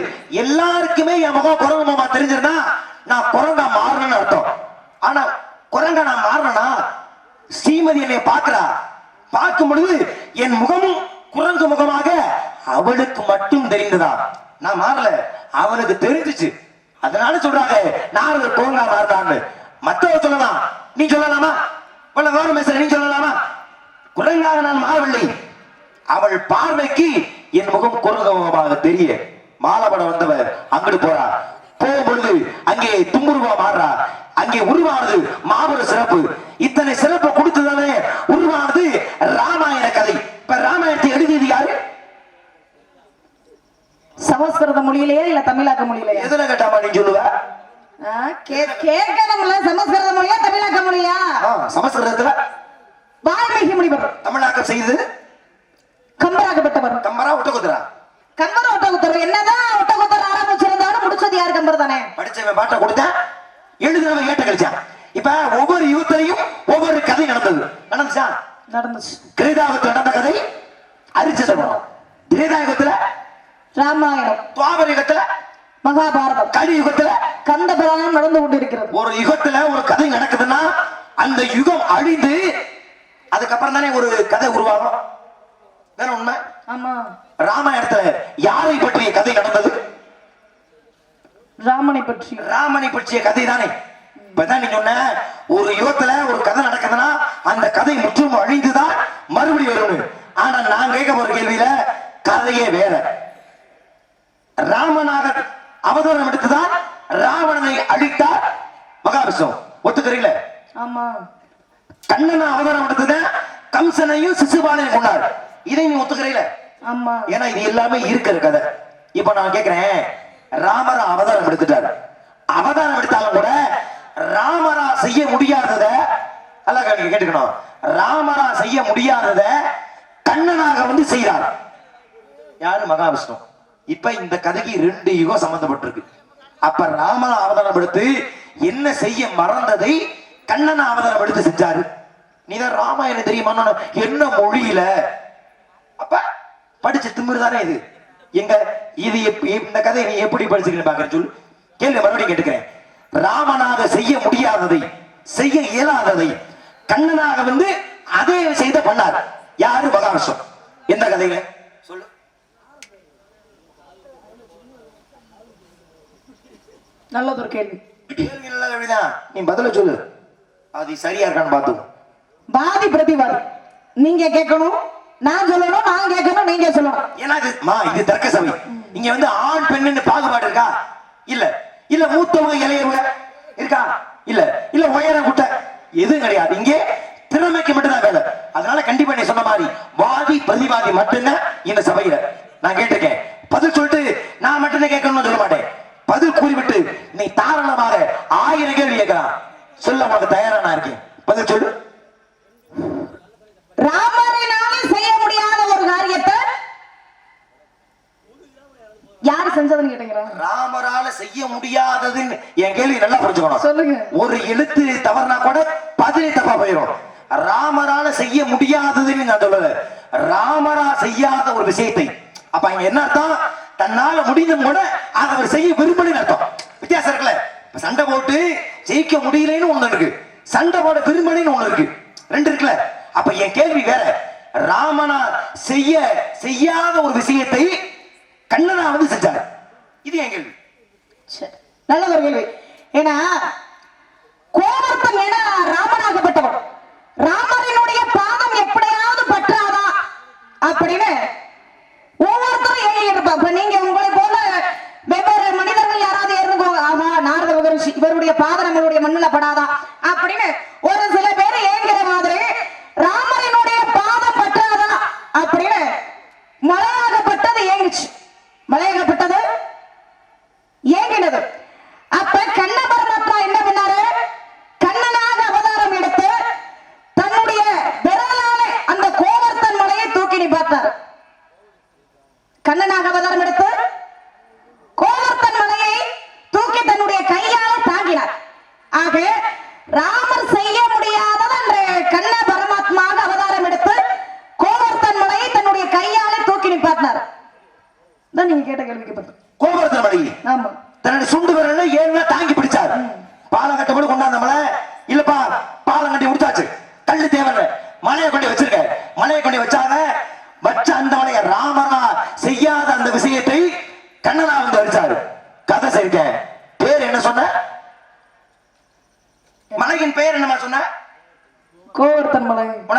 எல்லாருக்குமே என் முகம் குரங்கு முகமா தெரிஞ்சிருந்தா நான் குரங்கா மாறணும்னு அர்த்தம். ஆனா குரங்கா நான் மாறனா ஸ்ரீமதி என்னை பாக்குறா. பார்க்கும் பொழுது என் முகமும் குரங்கு முகமாக அவளுக்கு மட்டும் தெரிந்ததா? நான் மாறல, அவனுக்கு தெரிஞ்சிச்சு. அதனால சொல்றாங்க நாரதர் குரங்கா மாறினான்னு. மத்தவ சொல்லலாம், நீ சொல்லலாமா? நீ சொல்லலாமா? குரங்காக நான் மாறவில்லை. அவள் பார்வைக்கு என் முகம் குரங்கு முகமாக தெரிய மாலப்பட வந்தவர் அங்கிட்டு போறா. போகும் பொழுது அங்கே தும்புருவா மாறுறா. அங்கே உருவானது மாபெரும் சிறப்பு. இத்தனை சிறப்பு கொடுத்ததாலே உருவானது ராமாயண கதை. இப்ப ராமாயணத்தை எழுதியது யாரு? சமஸ்கிருத மொழியிலேயே இல்ல தமிழாக்க மொழியிலேயே? எதுல கேட்டாமா நீ சொல்லுவ? கேட்கணும்ல. சமஸ்கிருத மொழியா தமிழாக்க மொழியா? சமஸ்கிருதத்துல வால்மீகி முனிவர் தமிழாக்கம் செய்து கம்பராகப்பட்டவர். கம்பரா ஒட்டக்குத்தரா? கம்பர் ஒட்டக்குத்தர். என்னதான் ஒட்டக்குத்தர் ஆரம்பிச்சிருந்தாலும் முடிச்சது யார்? கம்பர் தானே. படிச்சவன் பாட்டை கொடுத்தா எழுதுனவன் ஏட்ட கழிச்சான். இப்ப ஒவ்வொரு யுகத்திலையும் ஒவ்வொரு கதை நடந்துச்சா? நடந்துச்சு. கிரேதாயுகத்துல நடந்த கதை அரிச்சந்திரபுரம். திரேதாயுகத்துல ராமாயணம். துவாபர யுகத்துல மகாபாரதம். கலி யுகத்துல கந்த புராணம் நடந்து கொண்டிருக்கிறது. ஒரு யுகத்துல ஒரு கதை நடக்குதுன்னா அந்த யுகம் அழிந்து அதுக்கப்புறம் தானே ஒரு கதை உருவாகும். வேற உண்மை. ஆமா. ராமாயணத்துல யாரை பற்றிய கதை நடந்தது? ராமனை பற்றி. ராமனை பற்றிய கதை தானே. இப்பதான் நீ சொன்ன ஒரு யுகத்துல ஒரு கதை நடக்குதுன்னா அந்த கதை முற்றும் அழிந்துதான் மறுபடியும் வரும். ஆனா நான் கேட்க போற கேள்வியில கதையே வேற. ராமனாக அவதாரம் எடுத்துதான் ராவணனை அழித்தார் மகாவிஷ்ணு. ஒத்துக்கிறீங்கள? ஆமா. கண்ணனை அவதாரம் எடுத்தத கம்சனையும் சிசுபாலையும் கொண்டார். இதை நீ ஒத்துக்கிறீங்கள? ஆமா. ஏன்னா இது எல்லாமே இருக்கிற கதை. இப்ப நான் கேட்கிறேன், ராமரா அவதாரம் எடுத்துட்டாரு. அவதாரம் எடுத்தாலும் கூட ராமரா செய்ய முடியாதத அழகா நீங்க கேட்டுக்கணும். ராமரா செய்ய முடியாதத கண்ணனாக வந்து செய்யறார் யாரு? மகாவிஷ்ணு. இப்ப இந்த கதைக்கு 2 யுகம் சம்பந்தப்பட்டிருக்கு. அப்ப ராமரா அவதாரம் எடுத்து என்ன செய்ய மறந்ததை கண்ணனா அவதாரம் எடுத்து செஞ்சாரு. நீதான் ராமாயணம் தெரியுமா? என்ன மொழியில? அப்ப படிச்ச திமிரு தானே இது. எங்க இது இந்த கதை நீ எப்படி படிச்சிருக்கீங்க பாக்குறேன் சொல்லு. கேள்வி மறுபடியும் கேட்டுக்கிறேன். ராமனாக செய்ய முடியாததை, செய்ய இயலாததை கண்ணனாக வந்து அதே செய்த பண்ணார் யாரு? மகாவிஷ்ணு. எந்த கதையில சொல்லு. நல்லதொரு கேள்வி. கேள்வி நல்ல கேள்விதான். நீ பதில சொல்லு. அது சரியா இருக்கான்னு பார்த்து. வாதி பிரதிவாதி நீங்க கேட்கணும், நான் சொல்லணும், நான் கேட்கணும், நீங்க சொல்லணும். ஏன்னா இது தர்க்க சபை. இங்க வந்து ஆண் பெண்ணுன்னு பாகுபாடு இருக்கா? இல்ல. இல்ல மூத்தவங்க இளையவங்க இருக்கா? இல்ல. இல்ல உயரம் குட்டை எதுவும் கிடையாது. இங்கே திறமைக்கு மட்டும்தான் வேலை. அதனால கண்டிப்பா நீ சொன்ன மாதிரி வாதி பிரதிவாதி மட்டும்தான் இந்த சபையில. நான் கேட்டிருக்கேன். பதில் சொல்லிட்டு நான் மட்டும்தான் கேட்கணும்னு சொல்ல மாட்டேன். பதில் கூறிவிட்டு நீ தாராளமாக 1000 கேள்வி கேட்கலாம். சொல்ல உனக்கு தயாரா நான் இருக்கேன். பதில் சொல்லு. ராமரினாலே செய்ய முடியாத ஒரு காரியத்தை யாரு செஞ்சதுன்னு கேட்டீங்களா? ராமரால செய்ய முடியாததுன்னு என் கேள்வி நல்லா புரிஞ்சுக்கணும். சொல்லுங்க. ஒரு எழுத்து தவறுனா கூட பதிலே தப்பா போயிடும். ராமரால செய்ய முடியாததுன்னு நான் சொல்லல. ராமரா செய்யாத ஒரு விஷயத்தை. அப்ப இங்க என்ன அர்த்தம்? தன்னால முடிந்தும் கூட அதை அவர் செய்ய விரும்பலன்னு அர்த்தம். வித்தியாசம் இருக்குல்ல? சண்டை போட்டு ஜெயிக்க முடியலன்னு ஒண்ணு இருக்கு, சண்டை போட விரும்பலன்னு ஒண்ணு இருக்கு. 2 இருக்குல்ல? அப்ப என் கேள்வி வேற. ராமனா செய்யாத ஒரு விஷயத்தை கண்ணனா வந்து செஞ்சாரு. இது என் கேள்வி. நல்ல ஒரு கேள்வி. ஏன்னா கோவர்த்தன் ஏன்னா ராமனாகப்பட்டவர். ராமரினுடைய பாதம் எப்படியாவது பற்றாதா அப்படின்னு ஒவ்வொருத்தரும் ஏறி இருப்பாங்க. நீங்க உங்களை போல வெவ்வேறு மனிதர்கள் யாராவது ஏறுவாங்க. ஆமா நாரத மகரிஷி இவருடைய பாதம் நம்மளுடைய மண்ணுல படாதா அப்படின்னு ஒரு சில பேர் ஏங்குற மாதிரி ராமரினுடைய பாதம் பற்றாதா அப்படின்னு மலையாகப்பட்டது ஏங்குச்சு. மலையாகப்பட்டது ஏங்கினது. அப்ப கண்ண பரமாத்மா என்ன பண்ணாரு? கண்ணனாக அவதாரம் எடுத்து தன்னுடைய விரலால அந்த கோவர்த்தன் மலையை தூக்கி நிப்பாட்டார். கண்ணனாக அவதாரம் எடுத்து கோவர்த்தன் மலையை தூக்கி தன்னுடைய கையால் தாங்கினார். ஆக ராமர் செய்ய முடியாதது அந்த கண்ண பரமாத்மாக அவதாரம் எடுத்து கோவர்த்தன் மலையை தன்னுடைய கையால தூக்கி நிப்பாட்டினார். தான் நீங்க கேட்ட கேள்விக்கு பதில். கோவர்த்தன் மலை ஆமா தன்னுடைய சுண்டு விரல்ல ஏன்னா தாங்கி பிடிச்சார். பாலம் கட்ட கூட கொண்டாந்த மலை இல்லப்பா, பாலம் கட்டி முடிச்சாச்சு, கல்லு தேவை, மலையை கொண்டு வச்சிருக்க, மலையை கொண்டு வச்சாங்க. வச்ச அந்த மலை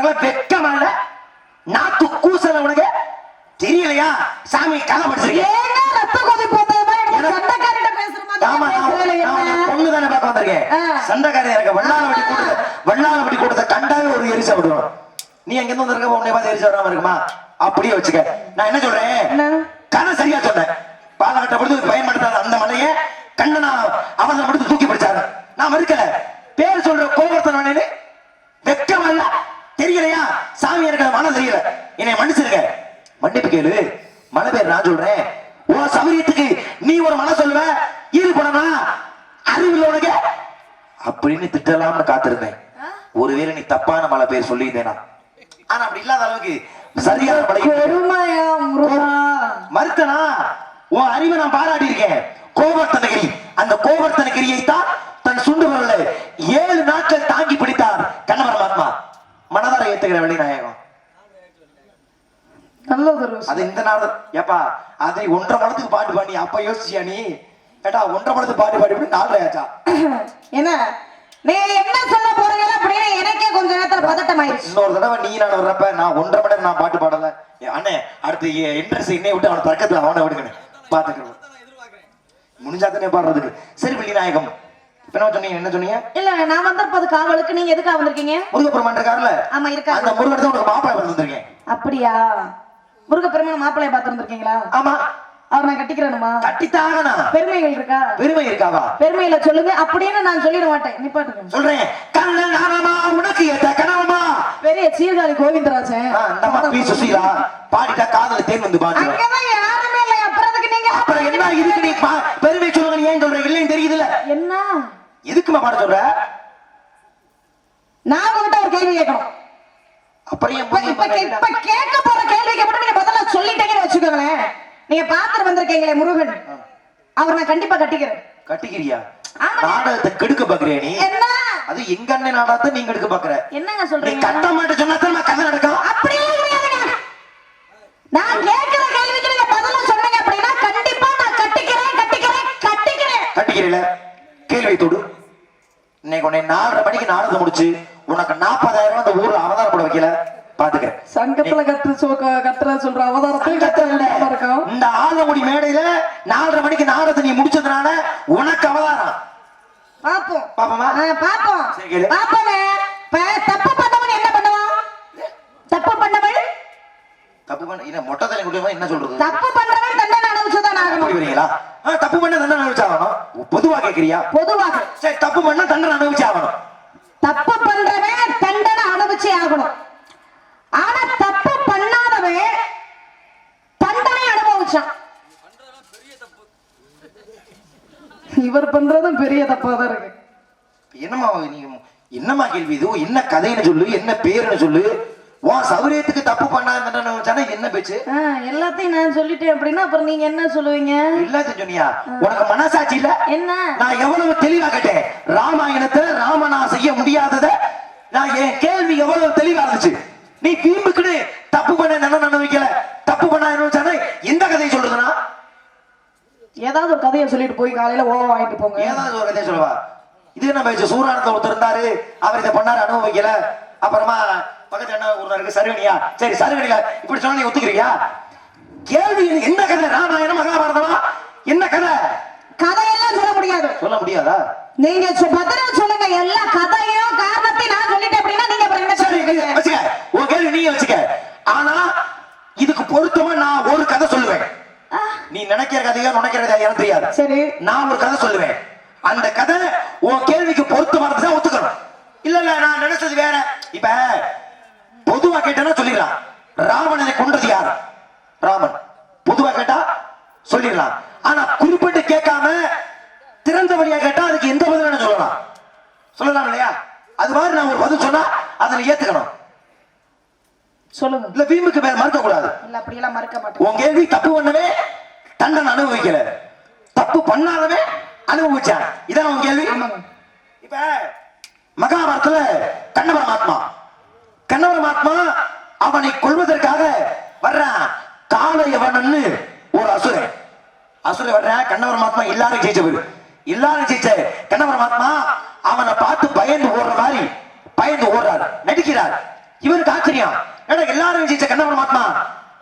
பேசுறவன் வெக்கமா இல்ல? நாக்கு கூசல உனக்கு தெரியலையா? சாமி கதை படிச்சிருக்கேன். ஏங்க ரத்த கொதிப்பு வந்ததுமா எனக்கு சண்டைக்காரிட்ட பேசுற ஆமா, மாதிரி நான் பொண்ணு தானே பார்க்க வந்திருக்கேன். சண்டைக்காரி எனக்கு வல்லாளவட்டி கூட்டத்தை கண்டாவே ஒரு எரிச்ச விடுவோம். நீ எங்க இருந்து வந்திருக்க? உன்னை பார்த்து எரிச்ச வராம இருக்குமா? அப்படியே வச்சுக்க. நான் என்ன சொல்றேன், கதை சரியா சொன்னேன். பாலகட்ட பொழுது பயன்படுத்தாத அந்த மலையை கண்ணனா அவனை மட்டும் தூக்கி பிடிச்சாரு. நான் மறுக்கல. பேர் சொல்ற கோபத்தன வெக்கமா இல்ல? தெரியலையா? சாமி எனக்கு மன தெரியல, என்னை மன்னிச்சிருக்க. மன்னிப்பு கேளு. மலை பேர் நான் சொல்றேன். உன் சௌரியத்துக்கு நீ ஒரு மன சொல்லுவ, ஈடுபடனா அறிவில் உனக்கு அப்படின்னு திட்டலாம்னு காத்திருந்தேன். ஒருவேளை நீ தப்பான மலை பேர் சொல்லியிருந்தேனா? ஆனா அப்படி இல்லாத அளவுக்கு சரியான மலை மறுத்தனா? உன் அறிவை நான் பாராட்டி இருக்கேன். கோவர்த்தனகிரி, அந்த கோவர்த்தனகிரியை தான் தன் சுண்டு வரல 7 நாட்கள் தாங்கி பிடித்தார் கண்ணவர் மகாத்மா. மனதார ஏத்துக்கிற வெளிநாயகம் அது இந்த நாள் ஏப்பா. அதை 1.5 மணத்துக்கு பாட்டு பாடி அப்ப யோசிச்சியா நீ? கேட்டா 1.5 மணத்துக்கு பாட்டு பாடி 4 ஆச்சா? என்ன நீ என்ன சொல்ல போறீங்க அப்படின்னு எனக்கே கொஞ்ச நேரத்துல பதட்டம் ஆயிடுச்சு. இன்னொரு தடவை நீ நான் வர்றப்ப நான் 1.5 மணி நேரம் நான் பாட்டு பாடல அண்ணே. அடுத்து என்ட்ரன்ஸ் இன்னே விட்டு அவன் பக்கத்துல அவனை விடுங்க பாத்துக்கிறேன். முடிஞ்சாதானே பாடுறதுக்கு. சரி வெளிநாயகம், இப்ப என்ன சொன்னீங்க? இல்ல நான் வந்திருப்பது காவலுக்கு. நீங்க எதுக்காக வந்திருக்கீங்க? முருகப்பெருமான் இருக்காருல்ல? ஆமா இருக்காரு. அந்த முருகன் தான் உனக்கு மாப்பிள்ளை பார்த்து வந்திருக்கேன். அப்படியா? முருகப்பெருமான் மாப்பிள்ளைய பார்த்து வந்திருக்கீங்களா? ஆமா. அவர் நான் கட்டிக்கிறேனுமா? கட்டித்தாகனா? பெருமைகள் இருக்கா? பெருமை இருக்காவா? பெருமையில சொல்லுங்க அப்படின்னு நான் சொல்லிட மாட்டேன். நிப்பாட்டுங்க. சொல்றேன். கண்ணன் நானமா உனக்கு ஏத்த கனவமா? பெரிய சீர்காழி கோவிந்தராஜன் நம்ம பி சுசீலா பாடிட்டா காதுல தேன் வந்து பாடு. அங்கதான் யாருமே இல்லை. அப்புறத்துக்கு நீங்க அப்புறம் என்ன இதுக்கு நீ பெருமை சொல்லுங்க. நீ ஏன் சொல்ற? இல்லைன்னு தெரியுதுல்ல? என்ன எதுக்குமா பாட சொல்ற? நான் உங்ககிட்ட ஒரு கேள்வி கேட்கணும். அப்புறம் இப்ப கேட்க போற கேள்விக்கு மட்டும் நீங்க பதிலா சொல்லிட்டீங்கன்னு வச்சுக்கோங்களேன். நீங்க பாத்துட்டு வந்திருக்கீங்களே முருகன், அவர் நான் கண்டிப்பா கட்டிக்கிறேன். கட்டிக்கிறியா? நாடகத்தை கெடுக்க பாக்குறியா நீ? என்ன அது எங்க அண்ணன் நாடகத்தை நீங்க எடுக்க பாக்குற? என்னங்க நீ சொல்றீங்க? கட்ட மாட்டே சொன்னா தான் கதை நடக்கும். அப்படியே கிடையாதுங்க. நான் கேட்கிற கேள்விக்கு நீங்க பதிலா சொன்னீங்க அப்படின்னா கண்டிப்பா நான் கட்டிக்கிறீல கேள்வி தொடு. இன்னைக்கு உன்னை 4:30 மணிக்கு நாடகம் முடிச்சு உனக்கு 40,000 அந்த ஊர்ல அவதாரம் கூட வைக்கல பாத்துக்க. சங்கத்துல கத்துற சொல்ற அவதாரத்தை இந்த ஆலமுடி மேடையில 4:30 மணிக்கு நாடகத்தை நீ முடிச்சதுனால உனக்கு அவதாரம். பாப்போம் பாப்போமா? பாப்போம் சரி கேளு. பாப்போங்க. தப்பு பண்ணவன் என்ன பண்ணுவான்? தப்பு பண்ணவன் மொட்டை தலை குடிமா என்ன சொல்றது? தப்பு பண்றவன் தண்டனை அனுபவிச்சுதான் ஆகணும். புரியுறீங்களா? தப்பு பண்ண தண்டனை அனுபவிச்சாகணும். பொதுவா கேக்குறியா? பொதுவாக. சரி, தப்பு பண்ண தண்டனை அனுபவிச்சாகணும். தப்பு பண்றவன் தண்டனை அனுபவிச்சே ஆகணும். ஆனா தப்பு பண்ணாதவன் தண்டனை அனுபவிச்சான். இவர் பண்றதும் பெரிய தப்பா தான் இருக்கு. என்னமா நீ என்னமா கேள்வி இது? என்ன கதைன்னு சொல்லு, என்ன பேருன்னு சொல்லு. உன் சௌரியத்துக்கு தப்பு பண்ணாத என்ன பேச்சு? எல்லாத்தையும் நான் சொல்லிட்டேன் அப்படின்னா அப்புறம் நீங்க என்ன சொல்லுவீங்க? எல்லாத்தையும் சொன்னியா? உனக்கு மனசாட்சி இல்ல? என்ன நான் எவ்வளவு தெளிவா கேட்டேன். ராமாயணத்தை ராமனா செய்ய முடியாதத நான் என் கேள்வி எவ்வளவு தெளிவா இருந்துச்சு. நீ வீம்புக்குன்னு தப்பு பண்ண என்ன வைக்கல. தப்பு பண்ணா என்ன எந்த கதையை சொல்றதுன்னா ஏதாவது ஒரு கதையை சொல்லிட்டு போய் காலையில ஓவ வாங்கிட்டு போங்க. ஏதாவது ஒரு கதையை சொல்லவா? இது என்ன பேச்சு? சூரானந்த ஒருத்தர் இருந்தாரு, அவர் இதை பண்ணாரு, அனுபவிக்கல. அப்புறமா பக்கத்துல என்ன ஊர்ல இருக்கு? சருவணியா? சரி, சருவணியா இப்படி சொன்னா நீ ஒத்துக்கிறியா? கேள்வி என்ன கதை? ராமாயணம் மகாபாரதமா? என்ன கதை? கதையெல்லாம் சொல்ல முடியாது. சொல்ல முடியாதா? நீங்க பதில் சொல்லுங்க. எல்லா கதையும் காரணத்தை நான் சொல்லிட்டேன் அப்படின்னா நீங்க அப்புறம் என்ன சொல்றீங்க? வச்சுக்க, உன் கேள்வி நீங்க வச்சுக்க. ஆனா இதுக்கு பொருத்தமா நான் ஒரு கதை சொல்லுவேன். நீ நினைக்கிற கதையோ நினைக்கிற கதையோ எனக்கு தெரியாது. சரி, நான் ஒரு கதை சொல்லுவேன். அந்த கதை உன் கேள்விக்கு பொருத்தமானதுதான் ஒத்துக்கணும். இல்ல இல்ல நான் நினைச்சது வேற. இப்ப பொதுவா கேட்டா சொல்லிடலாம். ராவணனை கொன்றது யார்? ராமன். பொதுவா கேட்டா சொல்லிடலாம். ஆனா குறிப்பிட்டு கேட்காம திறந்த வழியா கேட்டா அதுக்கு எந்த பதில் சொல்லலாம்? சொல்லலாம் இல்லையா? அது மாதிரி நான் ஒரு பதில் சொன்னா அதை ஏத்துக்கணும். சொல்லுங்க. இல்ல வீம்புக்கு வேற மறுக்க கூடாது. இல்ல அப்படி எல்லாம் மறுக்க மாட்டேன். உன் கேள்வி தப்பு பண்ணவே தண்டனை அனுபவிக்கல, தப்பு பண்ணாதவே அனுபவிச்சான். இதான் உன் கேள்வி. இப்ப மகாபாரதத்துல கண்ணபரமாத்மா அவனை கொள்வதற்காக வர்றான். காளையவனன்னு ஒரு அசுரன் வர்றான். கண்ணபரமாத்மா எல்லாரும் ஜெயிச்ச கண்ணபரமாத்மா அவனை பார்த்து பயந்து ஓடுற மாதிரி பயந்து ஓடுறாரு, நடிக்கிறார். இவனுக்கு ஆச்சரியம், ஏன்னா எல்லாரும் ஜெயிச்ச கண்ண பரமாத்மா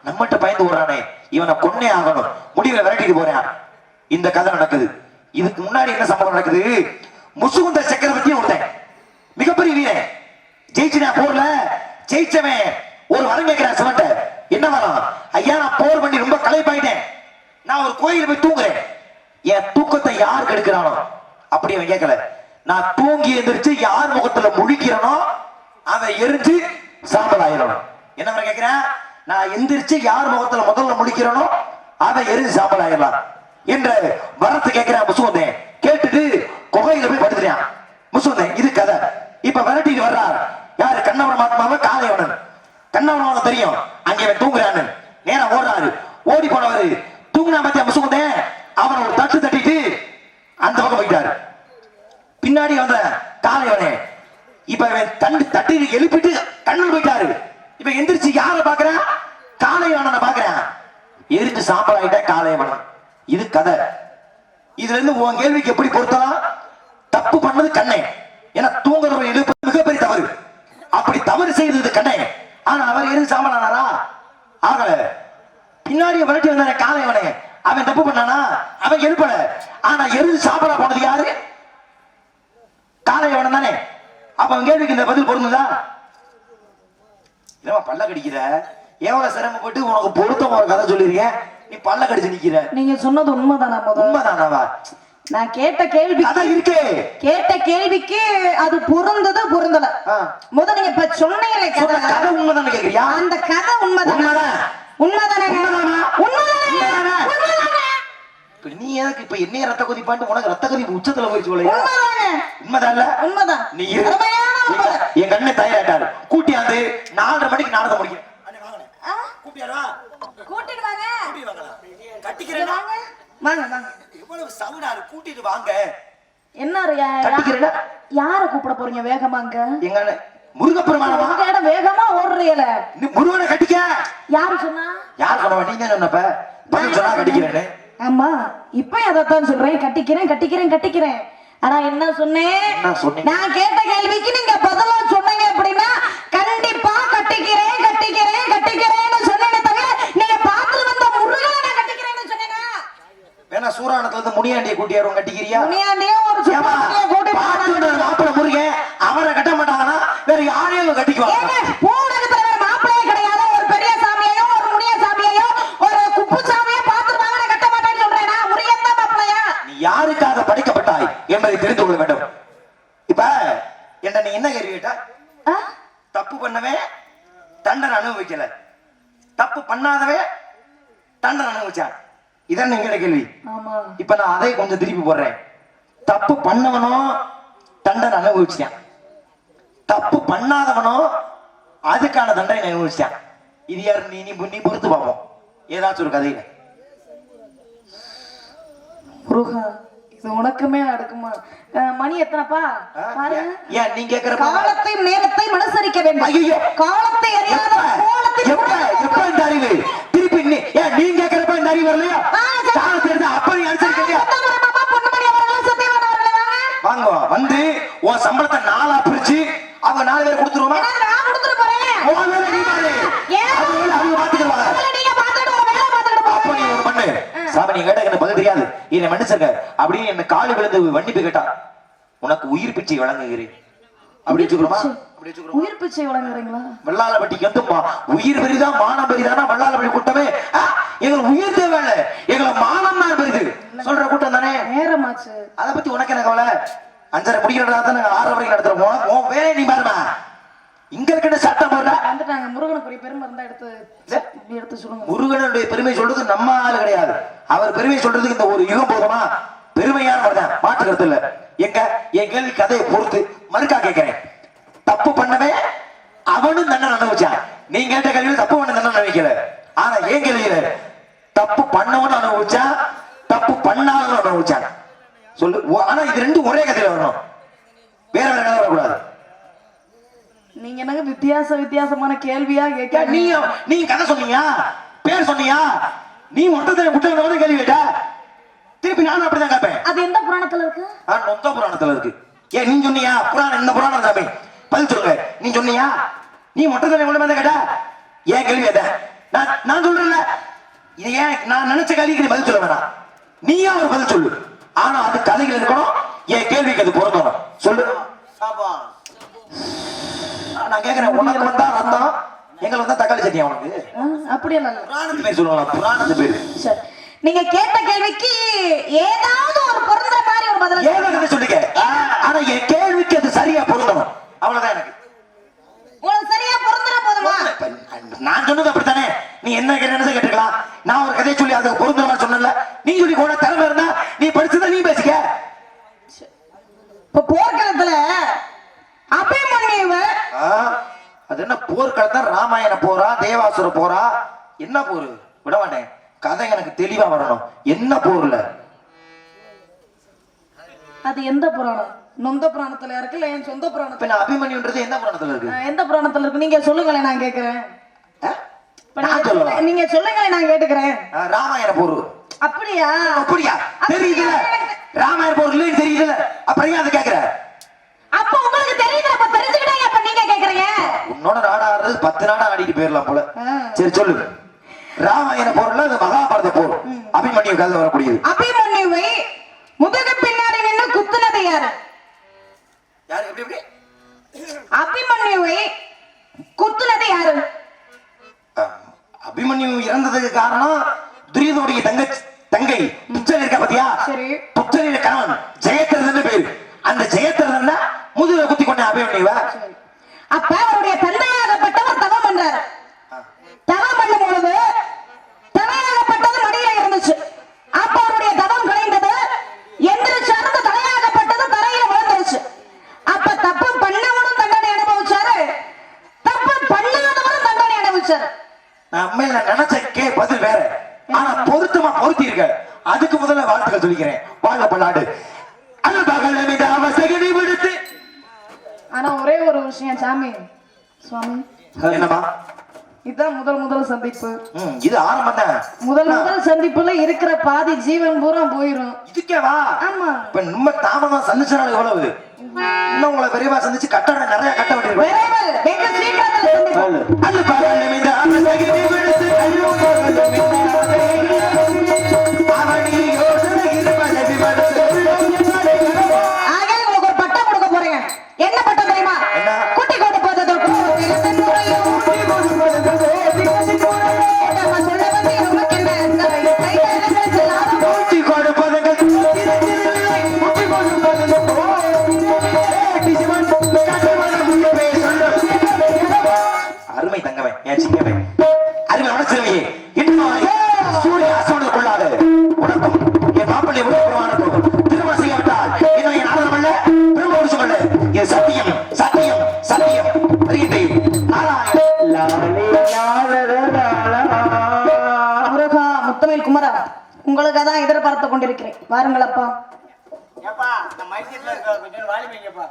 நம்மகிட்ட பயந்து ஓடுறானே, இவனை கொன்னே ஆகணும், முடிவுல விரட்டிட்டு போறேன். இந்த கதை நடக்குது. இதுக்கு முன்னாடி என்ன சம்பவம் நடக்குது? முசுகுந்த சக்கரவர்த்தியும் ஒருத்தன் மிகப்பெரிய வீரன், ஜெயிச்சுனா போர்ல ஜெயிச்சவன் ஒரு வரம் கேட்கிறான் சிவன்ட்ட. என்ன வரம்? ஐயா நான் போர் பண்ணி ரொம்ப களைப்பாயிட்டேன், நான் ஒரு கோயில் போய் தூங்குறேன், என் தூக்கத்தை யார் கெடுக்கிறானோ அப்படி அவன் கேட்கல, நான் தூங்கி எந்திரிச்சு யார் முகத்துல முழிக்கிறனோ அவன் எரிஞ்சு சாம்பல் ஆயிரணும். என்ன வரம் கேட்கிறேன்? நான் எந்திரிச்சு யார் முகத்துல முதல்ல முழிக்கிறனோ அவன் எரிஞ்சு சாம்பல் ஆயிரலாம் என்ற வரத்தை கேட்கிறான் முசுவந்தேன். கேட்டுட்டு குகையில போய் படுத்துறான் முசுவந்தேன். இது கதை. இப்ப விரட்டிட்டு வர்றார் யாரு? கண்ணபரமாத்மாவை காளையவனன். கண்ணபரமாத்மா தெரியும் அங்கே அவன் தூங்குறான்னு, நேரம் ஓடுறாரு. ஓடி போனவரு தூங்குனா பத்தியா முசுவந்தேன், அவன் ஒரு தட்டு தட்டிட்டு அந்த பக்கம் போயிட்டாரு. பின்னாடி வந்த காளையவனே இப்ப தட்டி எழுப்பிட்டு கண்ணன் போயிட்டாரு. இப்ப எந்திரிச்சு யார பாக்குறேன்? காளையவனை பாக்குறேன். எரிஞ்சு சாம்பல் ஆயிட்ட காளையவனன். இது கதை. இதுல இருந்து உன் கேள்விக்கு எப்படி பொருத்தலாம்? தப்பு பண்ணது கண்ணே, ஏன்னா தூங்குறவன் எழுப்பது மிகப்பெரிய தவறு. அப்படி தவறு செய்தது கண்ணே, ஆனா அவர் எரிஞ்சு சாம்பல் ஆனாரா? ஆகல. பின்னாடி விரட்டி வந்தானே காளையவனே, அவன் தப்பு பண்ணானா? அவன் எழுப்பல, ஆனா எரிஞ்சு சாம்பலா போனது யாரு? காளையவனன் தானே. அப்ப அவன் கேள்விக்கு இந்த பதில் பொருந்ததா? பல்ல கடிக்கிற, எவ்வளவு சிரமப்பட்டு உனக்கு பொருத்தம் ஒரு கதை சொல்லிருக்கேன், நீ பல்ல கடிச்சு நிக்கிற. நீங்க சொன்னது உண்மைதானா? உண்மைதானாவா? நான் கேட்ட கேள்வி அதான் இருக்கே. கேட்ட கேள்விக்கு அது பொருந்தது பொருந்தல. முத நீங்க இப்ப சொன்னீங்களே கதை உண்மைதானே கேக்குறியா? அந்த கதை உண்மைதான். உண்மைதானே? நீ எதுக்கு இப்ப என்ன ரத்த கொதிப்பான்ட்டு உனக்கு ரத்த கொதிப்பு உச்சத்துல போயிடுச்சு போலயா? உண்மைதான். உண்மைதான். நீ என் கண்ணை தயாரிட்டாரு கூட்டியாந்து 4:30 மணிக்கு நாடகம் முடிக்கிறேன். கூட்டிட்டு வாங்க. என்ன யார கூப்பிட போறீங்க வேகமாங்க? எங்க முருகப்பெருமானமா? வேகமா ஓடுறீல, முருகனை கட்டிக்க. யாரு சொன்னா? யார் சொன்னவா? நீ தான் சொன்னப்ப பதில் சொன்னா கட்டிக்கிறேன்னு. ஆமா, இப்ப அதைத்தான் சொல்றேன், கட்டிக்கிறேன் கட்டிக்கிறேன் கட்டிக்கிறேன். ஆனா என்ன சொன்னேன்? நான் கேட்ட கேள்விக்கு நீங்க பதிலா சொன்னீங்க அப்படின்னா கண்டிப்பா கட்டிக்கிறேன் கட்டிக்கிறேன் கட்டிக்கிறேன்னு சொன்னேனே தவிர நீங்க பாத்துல வந்த முருகனை நான் கட்டிக்கிறேன்னு சொன்னேனா? வேணா சூரானத்துல இருந்து முனியாண்டியை கூட்டியாரும் கட்டிக்கிறியா? முனியாண்டியும் ஒரு சுப்பிரமணிய கூட்டி மாப்பிள்ளை முருகன் அவரை கட்ட மாட்டாங்கன்னா வேற யாரையும் கட்டிக்குவாங்க. பூடகத்துல வேற மாப்பிள்ளையே கிடையாது. ஒரு பெரிய சாமியையோ ஒரு முனிய சாமியையோ ஒரு குப்பு சாமியோ பார்த்து வாங்க கட்ட மாட்டேன்னு சொல்றேனா? முருகன் தான் மாப்பிள்ளையா? நீ யாருக்காக படைக்கப்பட்டாய் என்பதை தெரிந்து கொள்ள வேண்டும். இப்ப என்ன நீ என்ன கேள்வி கேட்டா? தப்பு பண்ணவே தண்டனை அனுபவிக்கல, தப்பு பண்ணாதவே தண்டனை அனுபவிச்சான். இதான் நீங்க கேள்வி. இப்ப நான் அதை கொஞ்சம் திருப்பி போடுறேன். தப்பு பண்ணவனும் தண்டனை அனுபவிச்சான், தப்பு பண்ணாதவனும் அதுக்கான தண்டனை அனுபவிச்சான். இது யாரு? நீ பொறுத்து பார்ப்போம் ஏதாச்சும் ஒரு கதையில. முருகா, இது உனக்குமே நடக்குமா? மணி எத்தனைப்பா? ஏன் நீ கேக்குற? காலத்தையும் நேரத்தையும் அனுசரிக்க வேண்டும். ஐயோ, காலத்தை அறியாத எப்ப இந்த அறிவு திருப்பி நீ கேக்குறப்ப இந்த அறிவு வரலையா? காலத்தை எடுத்து அப்ப நீ அனுசரிக்கலையா? வாங்க வந்து உன் சம்பளத்தை 4ஆ பிரிச்சு அவங்க 4 பேர் கொடுத்துருவோமா? நான் கொடுத்துட்டு போறேன். சாமி நீ கேட்ட எனக்கு பதில் தெரியாது, என்னை மன்னிச்சிருக்க அப்படின்னு என்ன காலு விழுந்து மன்னிப்பு கேட்டா உனக்கு உயிர் பிச்சை வழங்குகிறேன் அப்படி வச்சுக்கிறோமா? உயிர் பிச்சை வழங்குறீங்களா? வெள்ளாளப்பட்டிக்கு வந்து உயிர் பெரிதா மானம் பெரிதானா? வெள்ளாளப்பட்டி கூட்டமே எங்களுக்கு உயிர் தேவை, எங்களை மானம் தான் பெரிது சொல்ற கூட்டம் தானே. நேரமாச்சு, அதை பத்தி உனக்கு என்ன கவலை? 5:30 முடிக்கிறதா தான் 6:30 வரைக்கும் நடத்துறோம். உன் வேலை நீ பாருமா. இங்க இருக்கிற சட்டம் வந்துட்டாங்க. முருகனுக்கு பெருமை இருந்தா எடுத்து சொல்லுங்க. முருகனுடைய பெருமை சொல்றது நம்ம ஆளு கிடையாது. அவர் பெருமை சொல்றதுக்கு இந்த ஒரு யுகம் போதுமா? பெருமையான மாற்று கருத்து இல்ல. எங்க என் கேள்வி கதையை பொறுத்து மறுக்கா கேட்கிறேன். தப்பு பண்ணவே அவனும் தண்டனை அனுபவிச்சான். நீ கேட்ட கேள்வியில தப்பு பண்ண தண்டனை அனுபவிக்கல. ஆனா ஏன் கேள்வியில தப்பு பண்ணவனும் அனுபவிச்சான், தப்பு பண்ணாதவனும் அனுபவிச்சான். சொல்லு. ஆனா இது ரெண்டும் ஒரே கதையில வரணும், வேற வேற கதை வரக்கூடாது. நீங்க என்னங்க வித்தியாசமான கேள்வியா கேட்க? நீ கதை சொன்னியா? பேர் சொன்னியா? நீ மொத்தத்தை முட்டை கேள்வி கேட்டா திருப்பி நானும் அப்படிதான் கேட்பேன். அது எந்த புராணத்துல இருக்கு? நொந்த புராணத்துல இருக்கு. ஏன் நீ சொன்னியா? புராணம் இந்த புராணம் சாமி பதில் சொல்லுங்க. நீ சொன்னியா? நீ மொட்டை தலை மூலமா தான் கேட்டா ஏன் கேள்வி அதான் நான் சொல்றேன்ல இது ஏன் நான் நினைச்ச கேள்விக்கு நீ பதில் சொல்ல வேணாம் நீயா ஒரு பதில் சொல்லு ஆனா அது கதைகள் இருக்கணும் என் கேள்விக்கு அது பொருந்தணும் சொல்லு நான் கேக்குறேன் உனக்கு வந்தா ரத்தம் எங்களுக்கு வந்தா தக்காளி சட்னி அவனுக்கு அப்படியே நல்லா புராணத்து பேர் சொல்லுவாங்க புராணத்து பேரு சரி நீங்க கேட்ட கேள்விக்கு ஏதாவது ஒரு பொருந்துற மாதிரி ஒரு பதில் ஏதாவது சொல்லிக்க ஆனா என் கேள்விக்கு அது சரியா பொருந்தணும் அவ்வளவுதான் எனக்கு உங்களுக்கு சரியா பொருந்துற போதுமா நான் சொன்னது அப்படித்தானே நீ என்ன கேட்டுக்கலாம் நான் ஒரு கதையை சொல்லி அதுக்கு பொருந்தமா சொன்னல நீ சொல்லி கூட திறமை இருந்தா நீ படிச்சதை நீ பேசிக்க இப்ப போர்க்களத்துல அபிமன்யுவ அது என்ன போர்க்களத்தான் ராமாயண போரா தேவாசுர போரா என்ன போரு விட மாட்டேன் கதை எனக்கு தெளிவா வரணும் என்ன போர்ல அது எந்த புராணம் நொந்த புராணத்துல இருக்கு இல்ல என் சொந்த புராணத்துல பின்ன அபிமன்யுன்றது எந்த புராணத்துல இருக்கு எந்த புராணத்துல இருக்கு நீங்க சொல்லுங்களேன் நான் கேக்குறேன் நான் சொல்லலாம் நீங்க சொல்லுங்களேன் நான் கேட்டுக்கிறேன் ராமாயண போர் அப்படியா அப்படியா தெரியுதுல ராமாயண போர் இல்லைன்னு தெரியுதுல அப்புறம் ஏன் அதை கேக்குற அப்ப உங்களுக்கு தெரியுது அப்ப தெரிஞ்சுக்கிட்டே அப்ப நீங்க கேக்குறீங்க உன்னோட நாடா ஆடுறது 10 நாடா ஆடிட்டு போயிடலாம் போல சரி சொல்லு ராமாயண போர்ல அது மகாபாரத போர் அபிமன்யு கதை வரக்கூடியது அபிமன்யுவை முதுகு பின்னாடி நின்று குத்துனது யாரு யாரு எப்படி எப்படி அபிமன்யுவை குத்துனது யாரு அபிமன்யு இறந்ததுக்கு காரணம் துரியோதனுடைய தங்கை புத்தன் இருக்கா பாத்தியா சரி புத்தனின் கணவன் ஜெயத்ரதன் பேரு அந்த ஜெயத்ரதன் முதுகுல குத்தி கொண்ட அபிமன்யுவ அப்ப அவருடைய தந்தையாகப்பட்டவர் தவம் பண்றாரு தவம் பண்ணும் பொழுது தலையாகப்பட்டது மடியில இருந்துச்சு அப்ப அவருடைய தவம் கலைந்தது எந்திரிச்சார்ந்து தலையாகப்பட்டது தரையில விழுந்துருச்சு அப்ப தப்பு பண்ணவனும் தண்டனை அனுபவிச்சாரு தப்பு பண்ணாதவரும் தண்டனை அனுபவிச்சாரு நம்ம நினைச்ச பதில் வேற ஆனா பொருத்தமா பொருத்தி இருக்க அதுக்கு முதல்ல வாழ்த்துக்கள் சொல்லிக்கிறேன் வாழ்க பல்லாடு ஆனா ஒரே ஒரு விஷயம் சாமி சுவாமி என்னமா இதுதான் முதல் சந்திப்பு இது ஆரம்பம் தான் முதல் சந்திப்புல இருக்கிற பாதி ஜீவன் பூரா போயிரும் இதுக்கேவா ஆமா இப்ப நம்ம தாமதமா சந்திச்சனால எவ்வளவு இன்னும் உங்களை விரைவா சந்திச்சு கட்டணம் நிறைய கட்ட வேண்டியிருக்கும் விரைவில் வெகு சீக்கிரத்துல சந்திப்போம் அது பாருங்க மீது அவசகிரி விடுத்து அவனி யோசனை இருப்பதை விமர்சு ஆக உங்களுக்கு ஒரு பட்டம் கொடுக்க போறேன் என்ன பட்டம் தெரியுமா என்ன? குட்டி கொண்டு போததோ அருமை தங்கவன் என் சிங்கவன் அருமை உணர்ச்சியே இன்னும் சூரிய அசோடு கொள்ளாத உனக்கும் என் மாப்பிள்ளை உணர்வானதும் திருமணம் செய்யப்பட்டால் இன்னும் என் ஆதரவு அல்ல திரும்ப வருஷம் அல்ல என் சத்தியம் சத்தியம் சத்தியம் அறிகின்றேன் முருகா முத்தமிழ் குமரா உங்களுக்காக தான் எதிர்பார்த்து கொண்டிருக்கிறேன் வாருங்கள் அப்பா ஏப்பா இந்த மைசூர்ல இருக்க கொஞ்சம் வாலி வைங்கப்பா